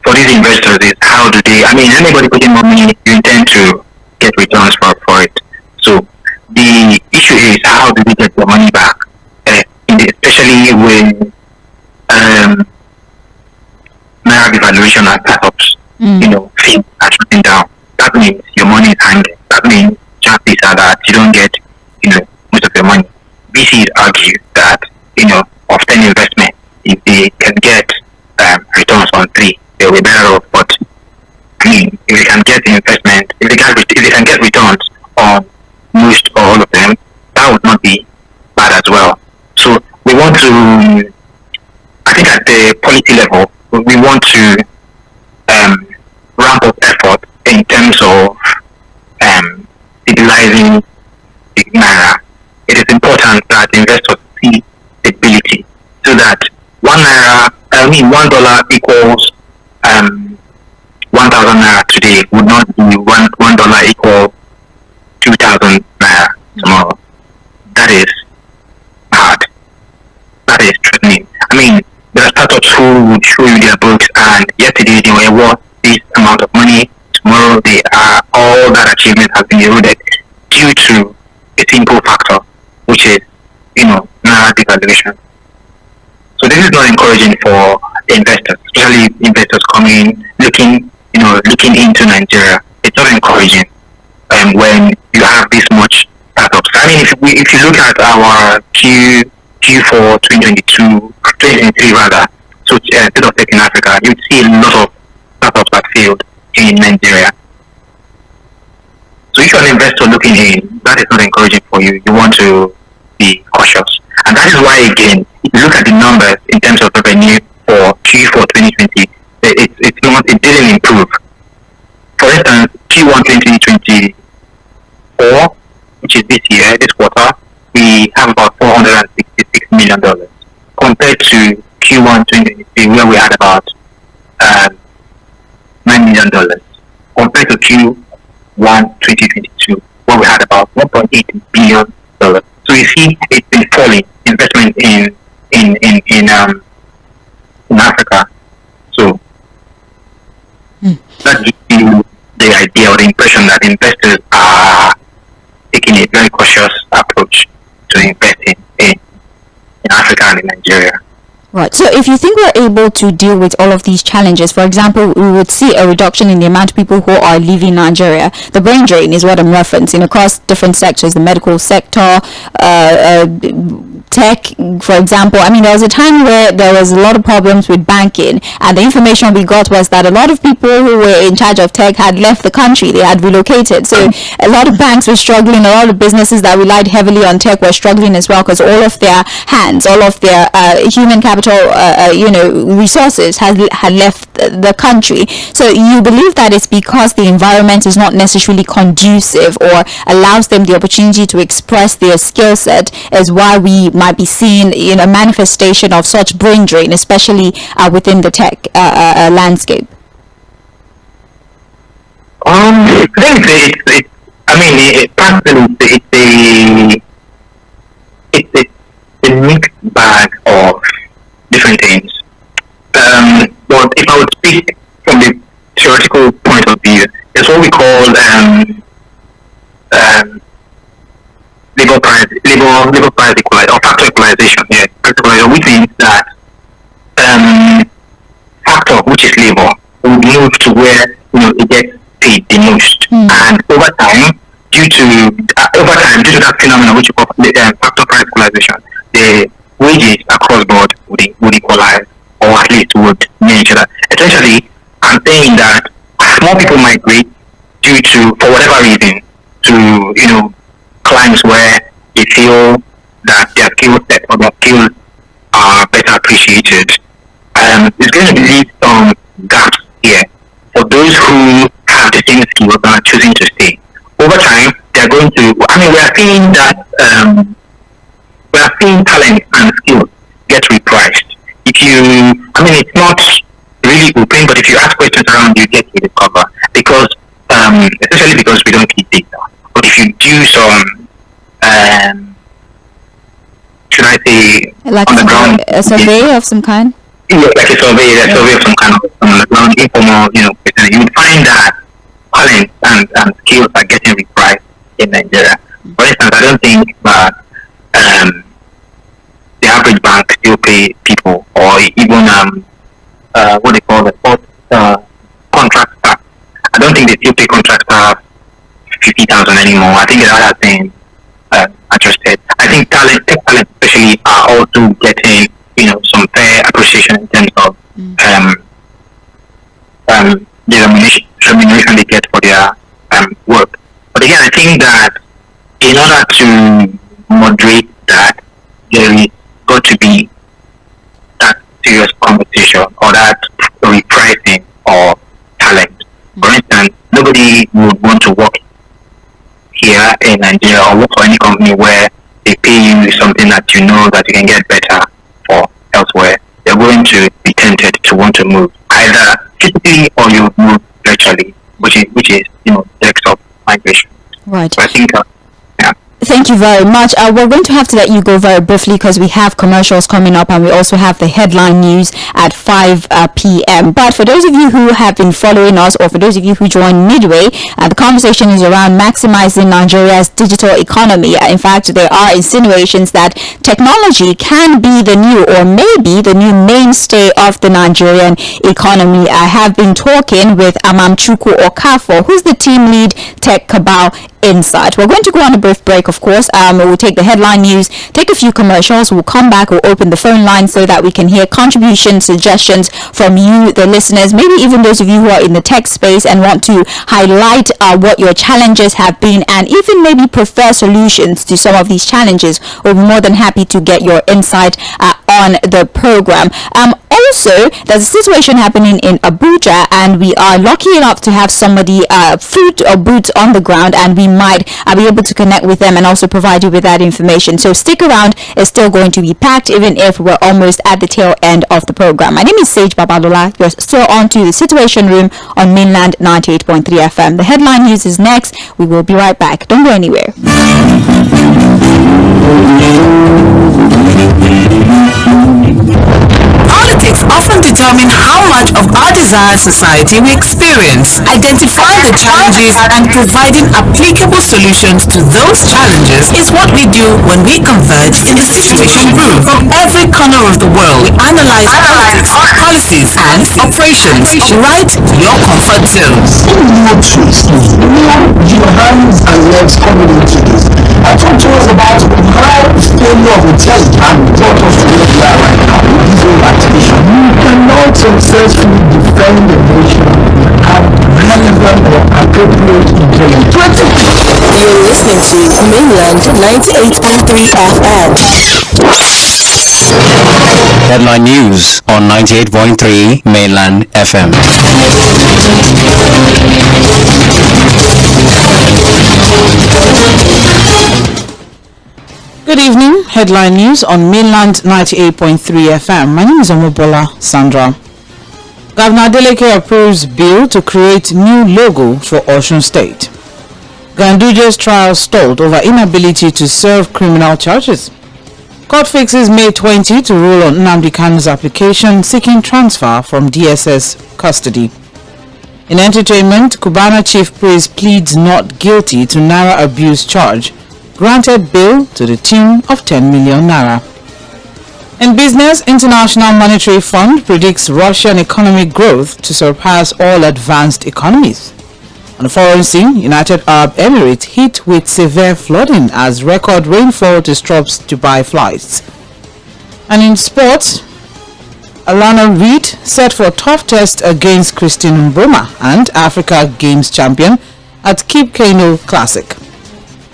for these investors is how do they? Anybody putting money, you intend to get returns for it. So the issue is how do they get their money back, especially with naira devaluation and startups, fees are shutting down. That means your money is hanging. That means chances are that you don't get, most of your money. VCs argue that, of 10 investment, if they can get returns on 3, they'll be better off. But if they can get investment, if they can get returns on most or all of them, that would not be bad as well. So to, I think at the policy level, we want to ramp up effort in terms of stabilizing the naira. It is important that investors see stability so that $1 equals 1,000 naira today would not be $1 equal 2,000 naira tomorrow. That is hard. That is threatening. I mean, there are startups who would show you their books, and yesterday they were worth this amount of money. Tomorrow they are, all that achievement has been eroded due to a simple factor, which is, naira devaluation. So this is not encouraging for investors, especially investors coming, looking into Nigeria. It's not encouraging when you have this much startups. I mean, if you look at our Q4 2023 rather, so state of tech in Africa, you'd see a lot of startups that failed in Nigeria. So if you're an investor looking in, that is not encouraging for you. You want to be cautious. And that is why, again, if you look at the numbers in terms of revenue for Q4 2020, it didn't improve. For instance, Q1 2024, which is this quarter, we have about $466 million compared to Q1 2023, where we had about $9 million, compared to Q1 2022, where we had about $1.8 billion. So you see, it's been falling investment in Africa. So that gives you the idea or the impression that investors are taking a very cautious approach to investing in Africa and in Nigeria. Right. So if you think we're able to deal with all of these challenges, for example, we would see a reduction in the amount of people who are leaving Nigeria. The brain drain is what I'm referencing across different sectors, the medical sector, tech, for example. I mean, there was a time where there was a lot of problems with banking, and the information we got was that a lot of people who were in charge of tech had left the country. They had relocated. So a lot of banks were struggling. A lot of businesses that relied heavily on tech were struggling as well, because all of their hands, all of their human capital resources had left the country. So you believe that it's because the environment is not necessarily conducive or allows them the opportunity to express their skill set, is why we might be seeing a manifestation of such brain drain, especially within the tech landscape. I think it's a mixed bag of different things. But if I would speak from the theoretical point of view, there's what we call labor price equalization or factor equalization. Which means that factor, which is labor, will move to where it gets paid the most, and over time, due to that phenomenon which we call factor price equalization, the wages across board would equalize, or at least would near each other. Essentially, I'm saying that as more people migrate due to, for whatever reason, to climes where they feel that their skill set or their skills are better appreciated, there's going to be some gaps here for those who have the same skills and are choosing to stay. Over time, they're going to. We are seeing that. We are seeing talent and skills get repriced. It's not really open, but if you ask questions around, you get to discover, because especially because we don't keep data. But if you do some, should I say, like on the ground, a survey of some kind? Yeah, like a survey of some kind of on the ground, informal, question, you would find that talent and skills are getting repriced in Nigeria. For instance, I don't think that the average bank still pay people, or even what they call the contract staff. I don't think they still pay contract staff 50,000 anymore. I think that has been adjusted. I think tech talent especially are also getting some fair appreciation in terms of the remuneration they get for their work. But again, I think that in order to moderate that, there is got to be serious competition or that repricing or talent. For instance, nobody would want to work here in Nigeria or work for any company where they pay you something that you know that you can get better for elsewhere. You're going to be tempted to want to move either physically or you move virtually, which is desktop migration. Right. So I think Thank you very much. We're going to have to let you go very briefly because we have commercials coming up and we also have the headline news at 5 p.m. But for those of you who have been following us or for those of you who joined midway, the conversation is around maximizing Nigeria's digital economy. In fact, there are insinuations that technology can be the new or maybe the new mainstay of the Nigerian economy. I have been talking with Amamchukwu Okafor, who's the team lead Tech Cabal Insight. We're going to go on a brief break, of course. We'll take the headline news, take a few commercials. We'll come back. We'll open the phone line so that we can hear contributions, suggestions from you, the listeners, maybe even those of you who are in the tech space and want to highlight what your challenges have been and even maybe prefer solutions to some of these challenges. We'll be more than happy to get your insight on the program. Also, there's a situation happening in Abuja and we are lucky enough to have somebody foot or boots on the ground, and we might be able to connect with them and also provide you with that information. So stick around. It's still going to be packed even if we're almost at the tail end of the program. My name is Sage Babalola. You're still on to the Situation Room on Mainland 98.3 FM. The headline news is next. We will be right back. Don't go anywhere. Politics often determine how much of our desired society we experience. Identifying the challenges and providing applicable solutions to those challenges is what we do when we converge in the Situation Room. From every corner of the world, we analyze politics, policies, and operations right to your comfort zones. Your hands and legs coming into this. I talked to us about how failure of the test and brought us to where we are right now. You cannot successfully defend the nation and relevant or appropriate intelligence. You're listening to Mainland 98.3 FM. Headline news on 98.3 Mainland FM. Good evening. Headline news on Mainland 98.3 FM. My name is Omobola Sandra. Governor Adeleke approves bill to create new logo for Osun State. Ganduje's trial stalled over inability to serve criminal charges. Court fixes May 20 to rule on Nnamdi Kanu's application seeking transfer from DSS custody. In entertainment, Cubana Chief Priest pleads not guilty to Naira abuse charge. Granted bail to the tune of 10 million naira. In business, International Monetary Fund predicts Russian economic growth to surpass all advanced economies. On the foreign scene, United Arab Emirates hit with severe flooding as record rainfall disrupts Dubai flights. And in sports, Alana Reid set for tough test against Christine Mboma and Africa Games champion at Cape Kano Classic.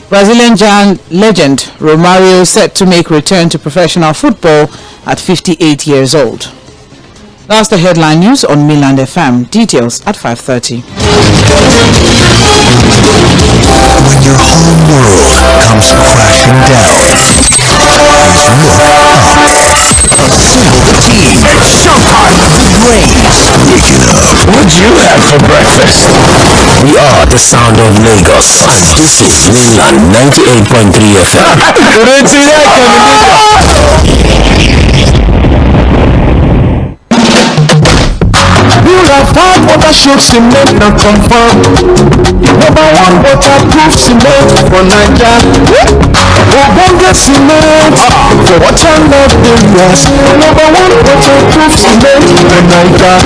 Brazilian giant legend Romario set to make return to professional football at 58 years old. That's the headline news on Mainland FM. Details at 5:30. When your whole world comes crashing down, look up. Assemble the team. Showtime. The brains. Wake it up. What'd you have for breakfast? We are the sound of Lagos, and this is Mainland 98.3 FM. Couldn't see that coming, Unified watership cement and confirm. Number one waterproof cement for Nigeria. WG cement for water love areas. Number one waterproof cement for Nigeria.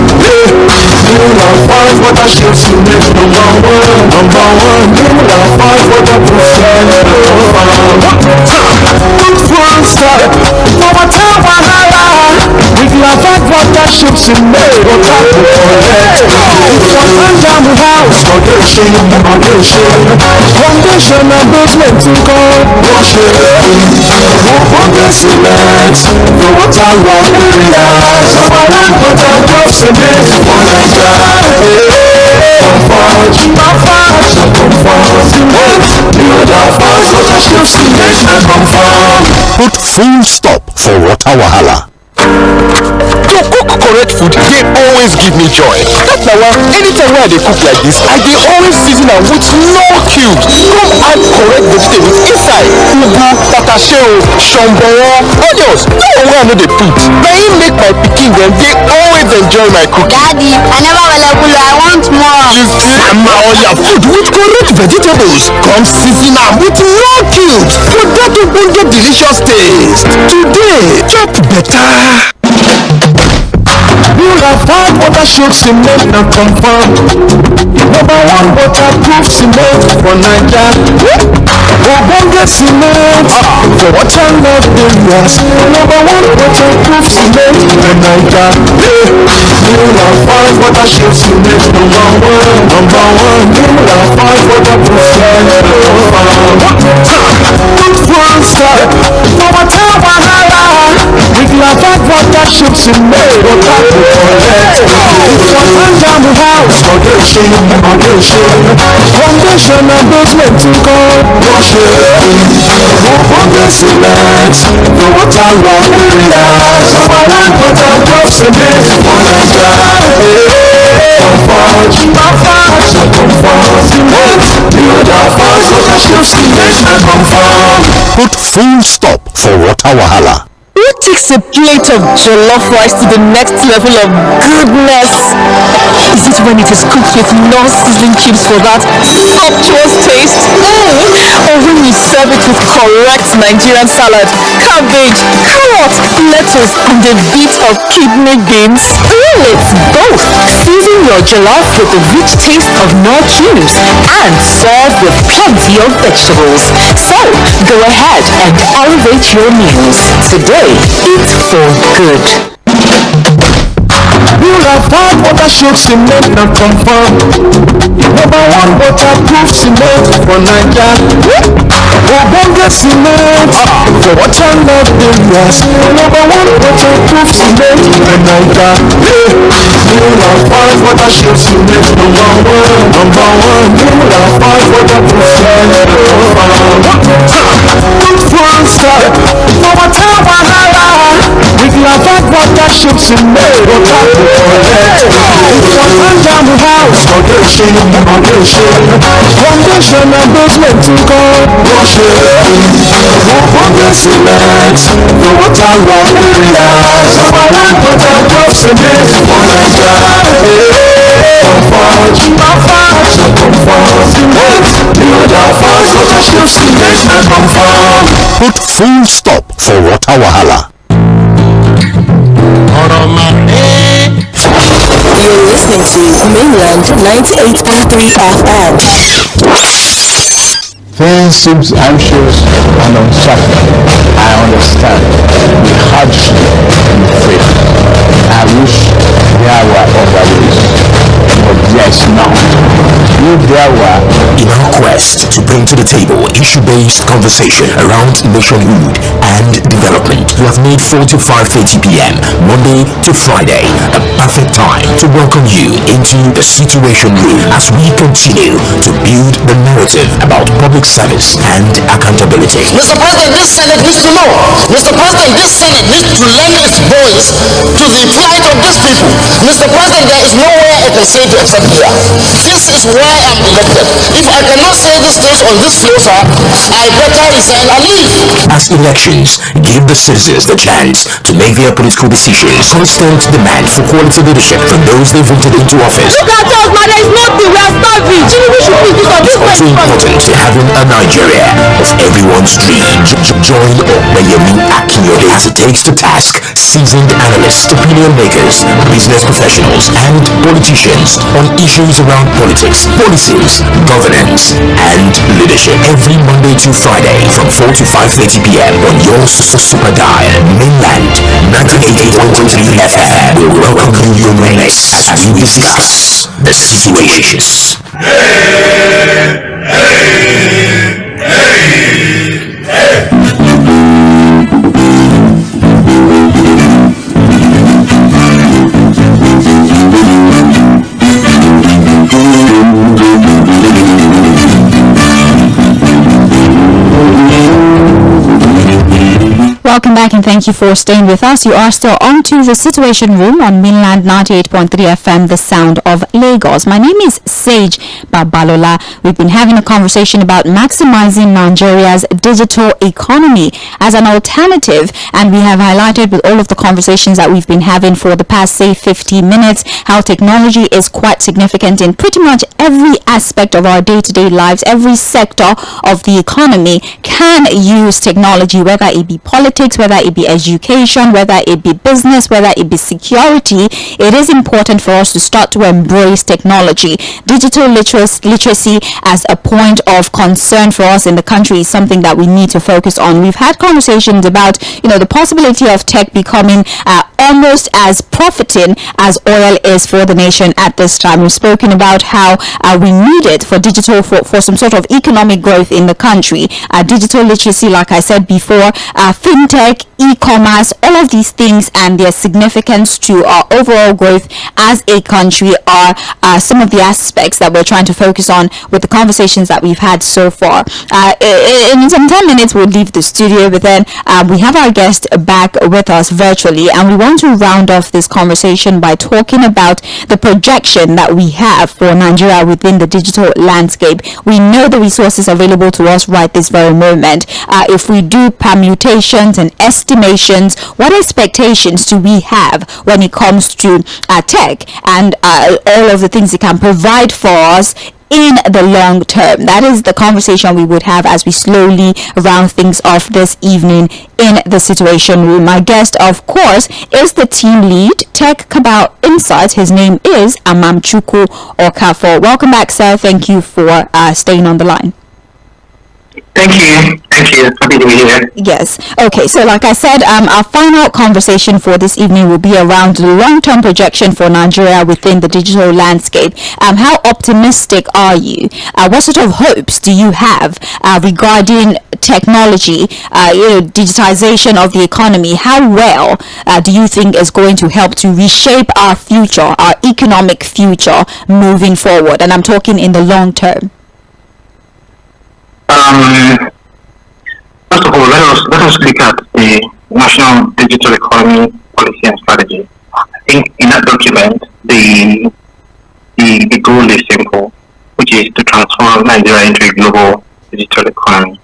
Unified watership cement number one. Unified waterproof cement good full start for water wahala. With Unified watership cement water. For Tanjamu house, for Foundation and basement to God. Ogbonge cement, the water warriors. Samaran water drops in it for Naija. Comfort, cement. Build our fast water ships in nation confirm. Put full stop for water wahala. To cook correct food, they always give me joy. That's why anytime when they cook like this, I dey always season am with no cubes. Come add correct vegetables inside. Ugu, tatashe, shombowo, onions. No one wey I no dey put. Na im make my pikin dem dey always enjoy my cooking. Daddy, I never will I want more. You see, all your food with correct vegetables. Come season am with no cubes for that ogbonge delicious taste. Today, chop better. Build a fine water shoot cement and confirm. Number one waterproof cement for Naija. Ogbonge cement for waterlogged areas. Number one waterproof cement for Naija. Build a fine water shoot cement. Number one. Build a fine waterproof cement. Put full stop for water wahala. With Lafayette water shoot cement. Water to collect. Down the house. Foundation and basement to God. Ogbonge cement, the water warriors. Samaran water drops in it for Naija. Comfort, cement. Build our fast water ships in nation confirm. Put full stop for water wahala. Who takes a plate of jollof rice to the next level of goodness? Is it when it is cooked with non-sizzling cubes for that sumptuous taste? Or when you serve it with correct Nigerian salad, cabbage, carrot, lettuce, and a bit of kidney beans? It's both. Season your jollof with the rich taste of no cubes and serve with plenty of vegetables. So, go ahead and elevate your meals. Today, eat for good. Build a fine water shoot cement and confirm. Number one waterproof cement for Naija. Ogbonge cement for waterlogged areas. Number one waterproof cement for Naija. Build a fine water shoot cement. Number one. Build a fine waterproof cement. Put full stop for water wahala. With Lafayette water shoot cement. Water to collect. Down the house. Foundation and basement to God. Ogbonge cement, the water warriors. Samaran water drops in it for Naija. Comfort, cement. Build our fast water ships in nation confirm. Put full stop for water wahala. You're listening to Mainland 98.3 FM. Things seem anxious and uncertain. I understand the hardship and the faith. I wish there were other ways, but yes, now. If there were, In our quest to bring to the table issue-based conversation around nationhood and development, we have made 4 to 5:30 p.m. Monday to Friday a perfect time to welcome you into the Situation Room as we continue to build the narrative about public service and accountability. Mr. President, this Senate needs to know. Mr. President, this Senate needs to lend its voice to the plight of these people. Mr. President, there is nowhere I can say to except here. This is why I'm elected. If I cannot say these things on this floor, sir, I better resign and leave. As elections give the citizens the chance to make their political decisions, constant demand for quality leadership from those they voted into office. Look at us, man, there is nothing, we are starving. We should put this on this It's also important to having a Nigeria of everyone's dream. Join Obayemi Akinyode as it takes to task seasoned analysts, opinion makers, business professionals, and politicians on issues around politics, policies, governance, and leadership. Every Monday to Friday from 4 to 5:30 p.m. on your super dial, Mainland 98.3 FM will welcome you your minutes as we discuss the situations. Welcome back and thank you for staying with us. You are still on to the Situation Room on Mainland 98.3 FM, the sound of Lagos. My name is Sage Babalola. We've been having a conversation about maximizing Nigeria's digital economy as an alternative, and we have highlighted with all of the conversations that we've been having for the past, say, 50 minutes, how technology is quite significant in pretty much every aspect of our day-to-day lives. Every sector of the economy can use technology, whether it be politics, whether it be education, whether it be business, whether it be security. It is important for us to start to embrace technology. Digital literacy as a point of concern for us in the country is something that we need to focus on. We've had conversations about, the possibility of tech becoming almost as profiting as oil is for the nation at this time. We've spoken about how we need it for digital, for some sort of economic growth in the country. Digital literacy, like I said before, fintech, e-commerce, all of these things and their significance to our overall growth as a country are some of the aspects that we're trying to focus on with the conversations that we've had so far. In some 10 minutes we'll leave the studio, but then we have our guest back with us virtually, and we want to round off this conversation by talking about the projection that we have for Nigeria within the digital landscape. We know the resources available to us right this very moment. If we do permutations and estimations, what expectations do we have when it comes to tech and all of the things it can provide for us in the long term? That is the conversation we would have as we slowly round things off this evening in the Situation Room. My guest, of course, is the team lead, Tech Cabal Insights. His name is Amamchukwu Okafor. Welcome back, sir. Thank you for staying on the line. Thank you. Happy to be here. Yes. Okay. So, like I said, our final conversation for this evening will be around the long-term projection for Nigeria within the digital landscape. How optimistic are you? What sort of hopes do you have regarding technology, digitization of the economy? How well do you think is going to help to reshape our future, our economic future moving forward? And I'm talking in the long term. First of all, let us look at the National Digital Economy Policy and Strategy. I think in that document, the goal is simple, which is to transform Nigeria into a global digital economy.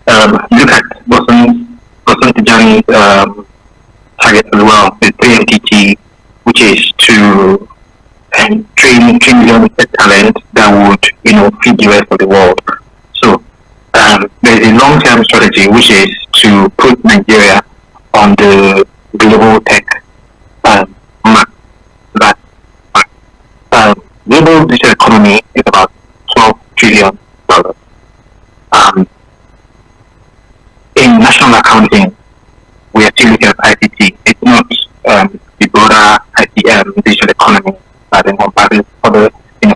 Look at WG=SOᴛsAᴘᴘ target as well, the 3MTT, which is to train million talent that would, feed the rest of the world. So there is a long-term strategy which is to put Nigeria on the global tech map. That global digital economy is about $12 trillion. In national accounting, we are still looking at ICT. It's not the broader ICM digital economy that encompasses other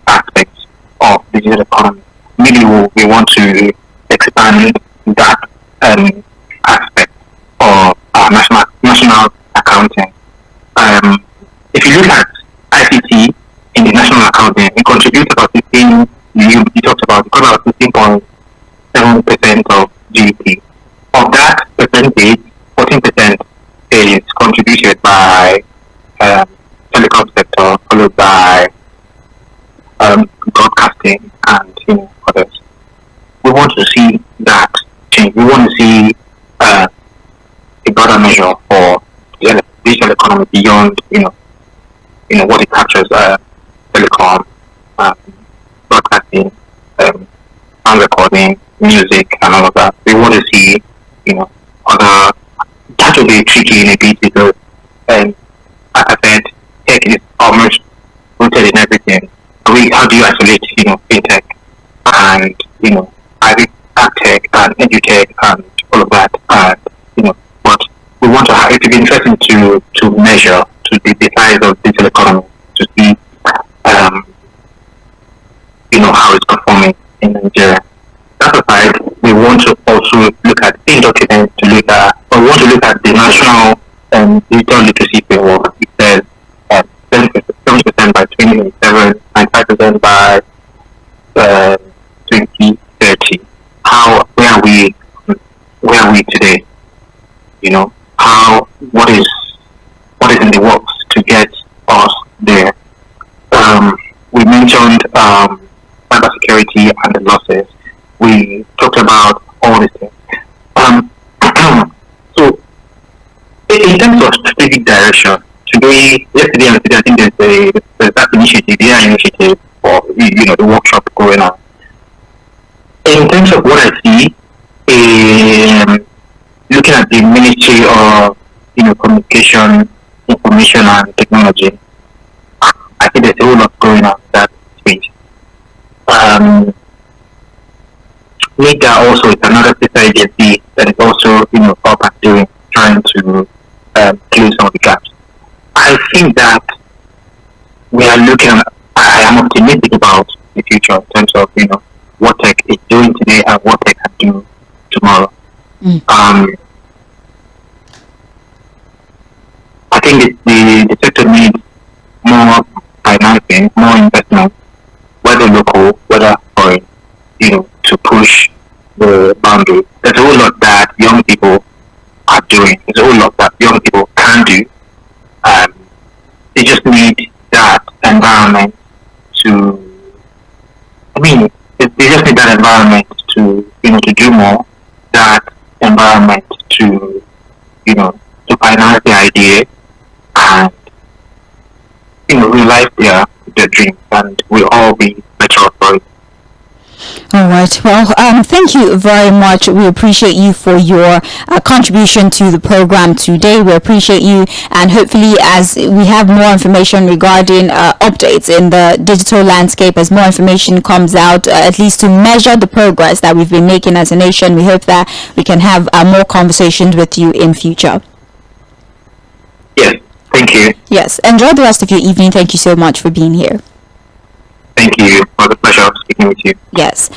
aspects of digital economy. Maybe we want to expand that aspect of national accounting. If you look at ICT in the national accounting, it contributes about 15. You talked about 15.7% of GDP. Of that percentage, 14% is contributed by telecom sector, followed by broadcasting and others. We want to see that change. We want to see a broader measure for the digital economy beyond what it captures: telecom, broadcasting, sound recording, music, and all of that. We want to see other. That will be tricky in a bit because, as I said, tech is almost rooted in everything. How do you isolate, fintech and tech and edutech and all of that? But we want to have. It would be interesting to measure the size of digital economy to see how it's performing in Nigeria. That aside, we want to also look at in documents to look at, or we want to look at the national digital literacy framework. It says 70% by 2027 and 5% by 2030. Where are we today? What is in the works to get us there? We mentioned cybersecurity and the losses. We talked about all these things. So, in terms of strategic direction, yesterday and today, I think there's that initiative, the AI initiative, or the workshop going on. In terms of what I see, looking at the Ministry of Communication, Information and Technology, I think there's a whole lot going on in that space. NIDA also is another sister agency that is also up and doing, trying to close some of the gaps. I think that I am optimistic about the future in terms of what tech is doing today and what tech can do tomorrow. I think the sector needs more financing, more investment, whether local, whether foreign, to push the boundary. There's a whole lot that young people are doing. There's a whole lot that young people can do. They just need that environment they just need that environment to do more, that environment to finance the idea and realize their dreams, and we'll all be better off for it. All right. Well, thank you very much. We appreciate you for your contribution to the program today. We appreciate you, and hopefully as we have more information regarding updates in the digital landscape, as more information comes out, at least to measure the progress that we've been making as a nation, we hope that we can have more conversations with you in future. Yes. Thank you. Yes. Enjoy the rest of your evening. Thank you so much for being here. Thank you. It was a pleasure speaking with you. Yes.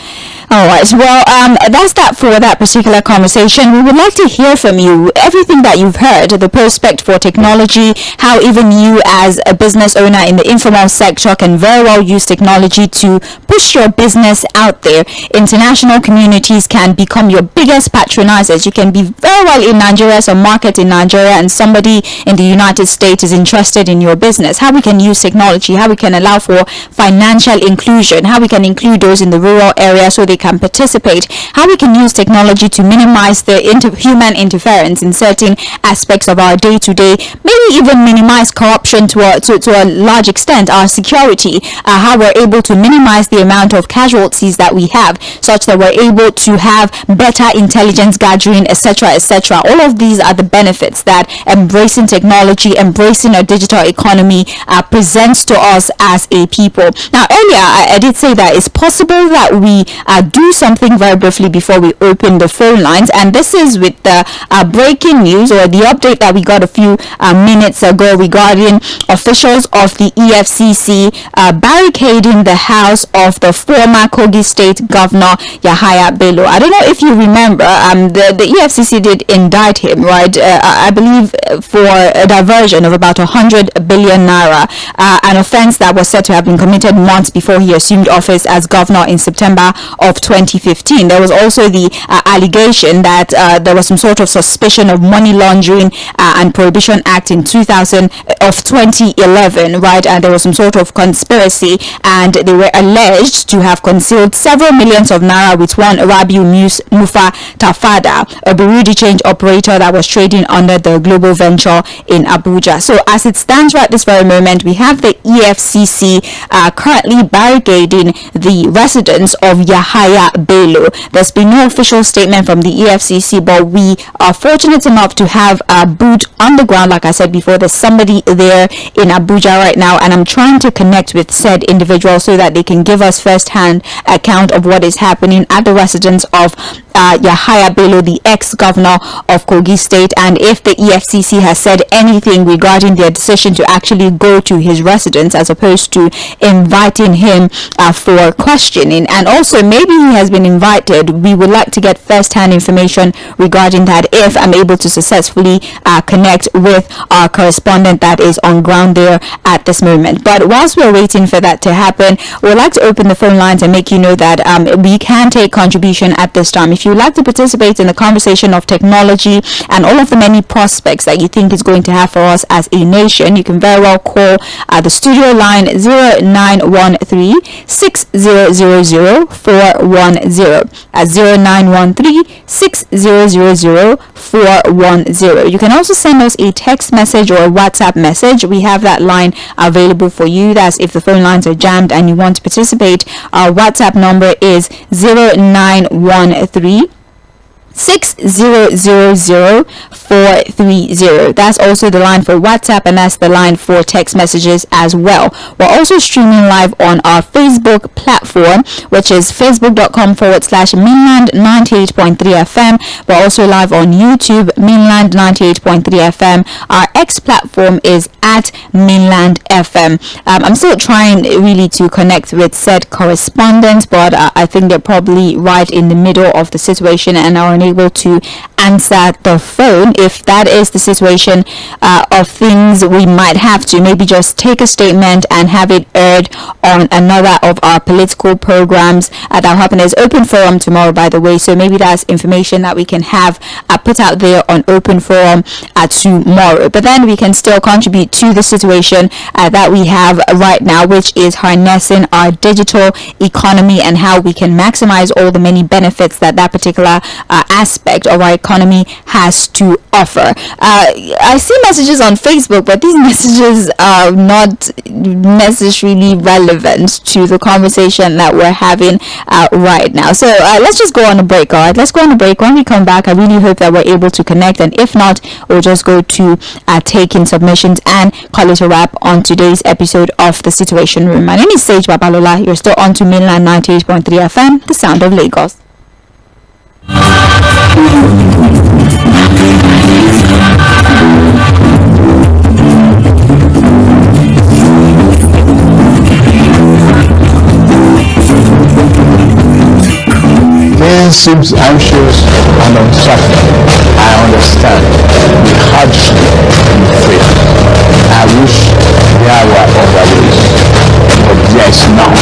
All right. Well, that's that for that particular conversation. We would like to hear from you. Everything that you've heard, the prospect for technology, how even you as a business owner in the informal sector can very well use technology to push your business out there. International communities can become your biggest patronizers. You can be very well in Nigeria, some market in Nigeria, and somebody in the United States is interested in your business. How we can use technology, how we can allow for financial inclusion, how we can include those in the rural area so they can participate, how we can use technology to minimize the human interference in certain aspects of our day-to-day, maybe even minimize corruption to a large extent, our security, how we're able to minimize the amount of casualties that we have, such that we're able to have better intelligence gathering, etc., etc. All of these are the benefits that embracing technology, embracing a digital economy presents to us as a people. Now, earlier I did say that it's possible that we do something very briefly before we open the phone lines, and this is with the breaking news or the update that we got a few minutes ago regarding officials of the EFCC barricading the house of the former Kogi State Governor Yahaya Bello. I don't know if you remember, the EFCC did indict him, right? I believe for a diversion of about 100 billion naira, an offense that was said to have been committed months before he assumed office as governor in September of 2015. There was also the allegation that there was some sort of suspicion of money laundering and Prohibition Act in 2011, right? And there was some sort of conspiracy, and they were alleged to have concealed several millions of naira with one Rabiu Mufa Tafada, a Bureau de change operator that was trading under the global venture in Abuja. So as it stands right this very moment, we have the EFCC currently barricading the residence of Yahaya Yahaya Bello. There's been no official statement from the EFCC, but we are fortunate enough to have a boot on the ground. Like I said before, there's somebody there in Abuja right now, and I'm trying to connect with said individual so that they can give us first-hand account of what is happening at the residence of Yahaya Bello, the ex-governor of Kogi State, and if the EFCC has said anything regarding their decision to actually go to his residence as opposed to inviting him for questioning. And also, maybe he has been invited. We would like to get first-hand information regarding that if I'm able to successfully connect with our correspondent that is on ground there at this moment. But whilst we're waiting for that to happen, we'd like to open the phone lines and make you know that we can take contribution at this time. If you would like to participate in the conversation of technology and all of the many prospects that you think is going to have for us as a nation, you can very well call the studio line 0913 6000 at 0913 6000 410. You can also send us a text message or a WhatsApp message. We have that line available for you. That's if the phone lines are jammed and you want to participate. Our WhatsApp number is 0913 6000 That's also the line for WhatsApp, and that's the line for text messages as well. We're also streaming live on our Facebook platform, which is facebook.com/mainland 98.3 FM. We're also live on YouTube, mainland 98.3 FM. Our X platform is at mainland FM. I'm still trying really to connect with said correspondent, but I think they're probably right in the middle of the situation and are unable to answer the phone. If that is the situation of things, we might have to maybe just take a statement and have it aired on another of our political programs that will happen. There's open forum tomorrow, by the way, so maybe that's information that we can have put out there on open forum tomorrow. But then we can still contribute to the situation that we have right now, which is harnessing our digital economy and how we can maximize all the many benefits that particular aspect of our economy has to offer. I see messages on Facebook, but these messages are not necessarily relevant to the conversation that we're having right now. So let's just go on a break. All right, let's go on a break. When we come back, I really hope that we're able to connect, and if not, we'll just go to taking submissions and call it a wrap on today's episode of the Situation Room. My name is Sage Babalola. You're still on to mainland 98.3 FM, the sound of Lagos. Man seems anxious and uncertain. I understand the hardship and fear. I wish there were other ways, but there is none.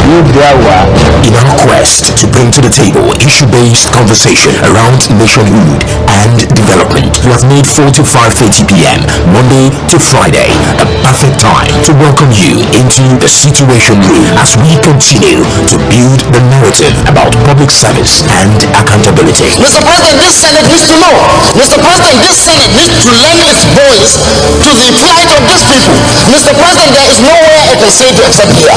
If there were, In our quest to bring to the table issue-based conversation around nationhood and development, we have made 4 to 5:30 p.m. Monday to Friday a perfect time to welcome you into the Situation Room as we continue to build the narrative about public service and accountability. Mr. President, this Senate needs to know. Mr. President, this Senate needs to lend its voice to the plight of these people. Mr. President, there is nowhere I can say to except here.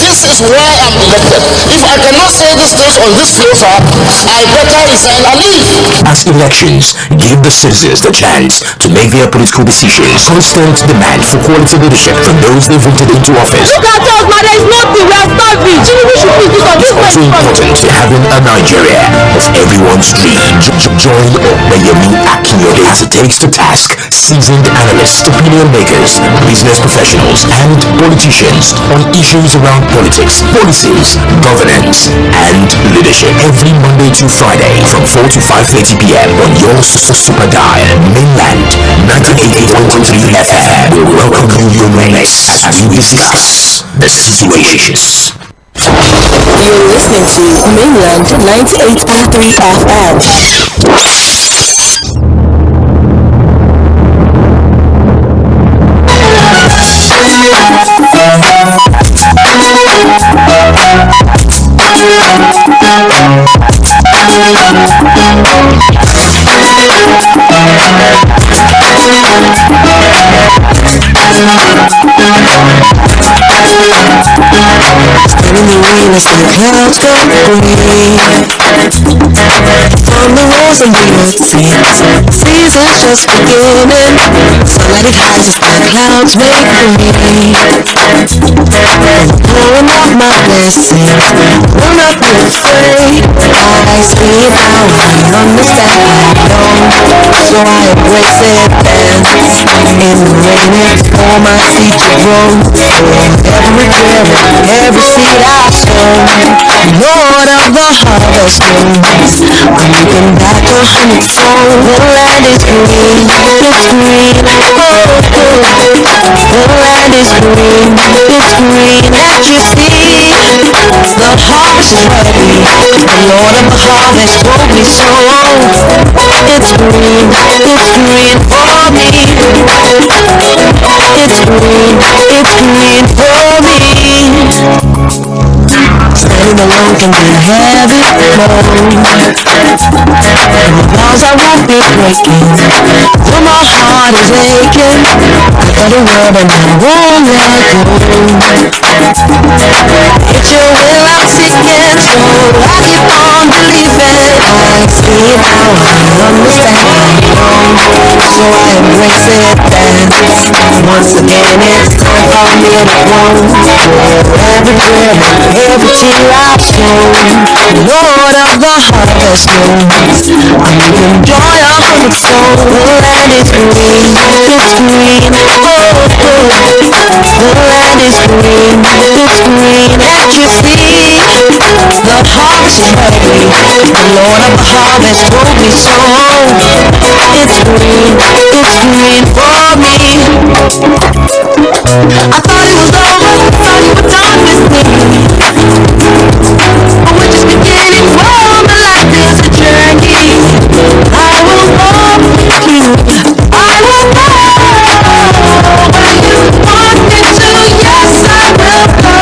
This is why I'm elected. If I cannot say these things on this floor, sir, I better resign and leave. As elections give the citizens the chance to make their political decisions, constant demand for quality leadership from those they voted into office. Look at us, man, there is nothing. We are starving. We should please do something. It's also important to having a Nigeria of everyone's dream. Join Obayemi Akinyode as it takes to task seasoned analysts, opinion makers, business professionals, and politicians on issues around politics, policies, governance, and leadership. Every Monday to Friday from 4 to 5:30 p.m. on your super dial, mainland 98.3 FM will welcome you your next as we discuss the situations. You're listening to Mainland 98.3 FM. In the rain as the clouds go green. From the rose and seasons just beginning. Sunlight it hides as the clouds make green. Pouring out my blessings, will not be afraid. I see it now, I understand, I know, so I embrace it. Dance in the rain, it's for my seed to grow. Every prayer, every seed I sow, Lord of the harvest knows I'm looking back 100-fold. The land is green, it's green, oh, oh. The land is green, it's green at your feet. The harvest is ready, the Lord of the harvest told me so. It's green for me. It's green for me. Standing alone can be heavy load. And the walls I won't be breaking, though my heart is aching. I got a word and I won't let go. It's your will I'm seeking, so I keep on believing. I see it now, I understand, I know, so I embrace it. Dance once again, it's time for me to grow. Every prayer, every tear I've shown, Lord of the harvest knows I'm leaving joy 100-fold. The land is green, it's green, oh, oh. The land is green, it's green at your feet. The harvest is ready, the Lord of the harvest told me so. It's green for me. I thought it was over, thought you were done with me, but we're just beginning. Whoa, my life is a journey. I will walk with you, I will go where you want me to. Yes, I will go.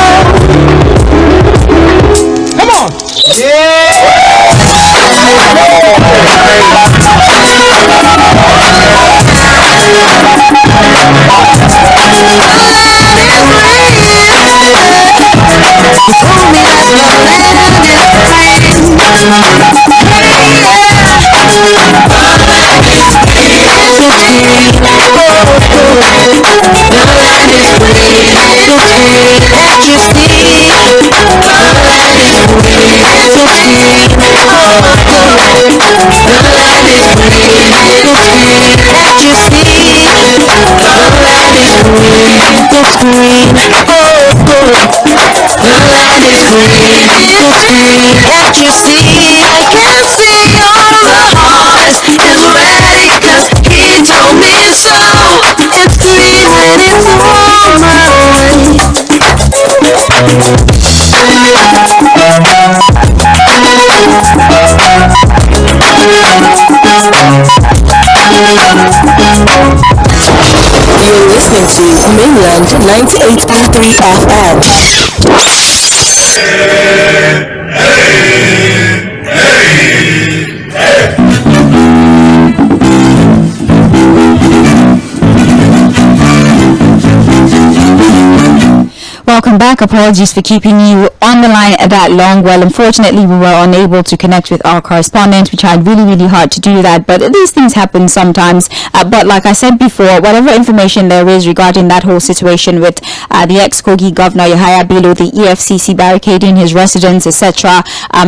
Come on. Yeah. You're listening to Mainland 98.3 FM. Welcome back. Apologies for keeping you on the line that long. Well, unfortunately, we were unable to connect with our correspondent. We tried really hard to do that, but these things happen sometimes. But like I said before, whatever information there is regarding that whole situation with the ex-Kogi governor Yahaya Bello, the EFCC barricading his residence, etc.,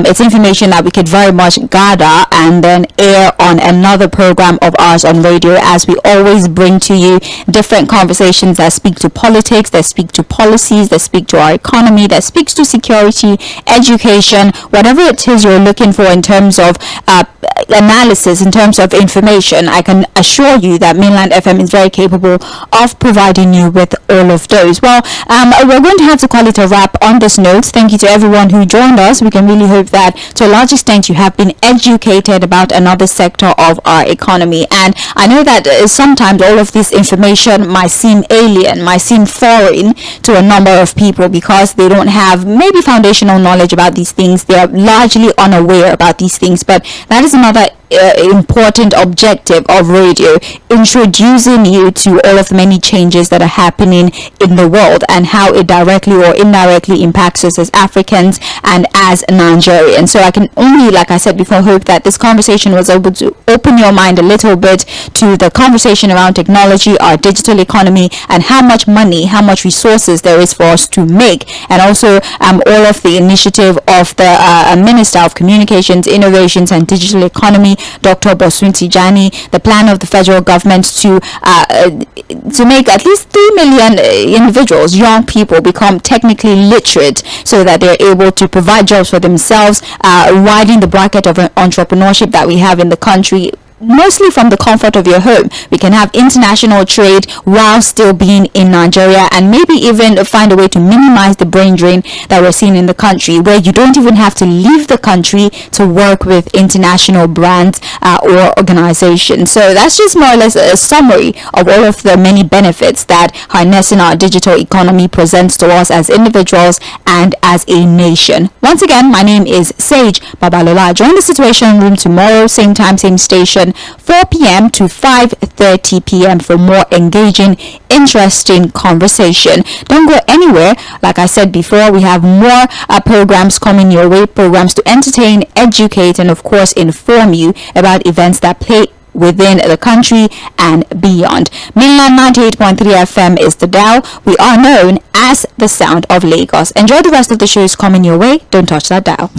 it's information that we could very much gather and then air on another program of ours on radio, as we always bring to you different conversations that speak to politics, that speak to policies, that speak to our economy, that speaks to security, education, whatever it is you're looking for in terms of analysis, in terms of information. I can assure you that Mainland FM is very capable of providing you with all of those. Well, we're going to have to call it a wrap on this note. Thank you to everyone who joined us. We can really hope that to a large extent you have been educated about another sector of our economy. And I know that sometimes all of this information might seem alien, might seem foreign to a number of people because they don't have maybe foundational knowledge about these things. They are largely unaware about these things, but that is another important objective of radio, introducing you to all of the many changes that are happening in the world and how it directly or indirectly impacts us as Africans and as Nigerians. So I can only, like I said before, hope that this conversation was able to open your mind a little bit to the conversation around technology, our digital economy, and how much money, how much resources there is for us to make, and also all of the initiative of the Minister of Communications, Innovations and Digital Economy, Dr. Bosun Tijani, the plan of the federal government to make at least 3 million individuals, young people, become technically literate so that they're able to provide jobs for themselves, widen the bracket of entrepreneurship that we have in the country, mostly from the comfort of your home. We can have international trade while still being in Nigeria, and maybe even find a way to minimize the brain drain that we're seeing in the country, where you don't even have to leave the country to work with international brands or organizations. So that's just more or less a summary of all of the many benefits that harnessing our digital economy presents to us as individuals and as a nation. Once again, my name is Sage Babalola. Join the Situation Room tomorrow, same time, same station, 4 p.m. to 5:30 p.m. for more engaging, interesting conversation. Don't go anywhere. Like I said before, we have more programs coming your way, programs to entertain, educate, and of course inform you about events that play within the country and beyond. Mainland 98.3 FM is the dial. We are known as the sound of Lagos. Enjoy the rest of the shows coming your way. Don't touch that dial.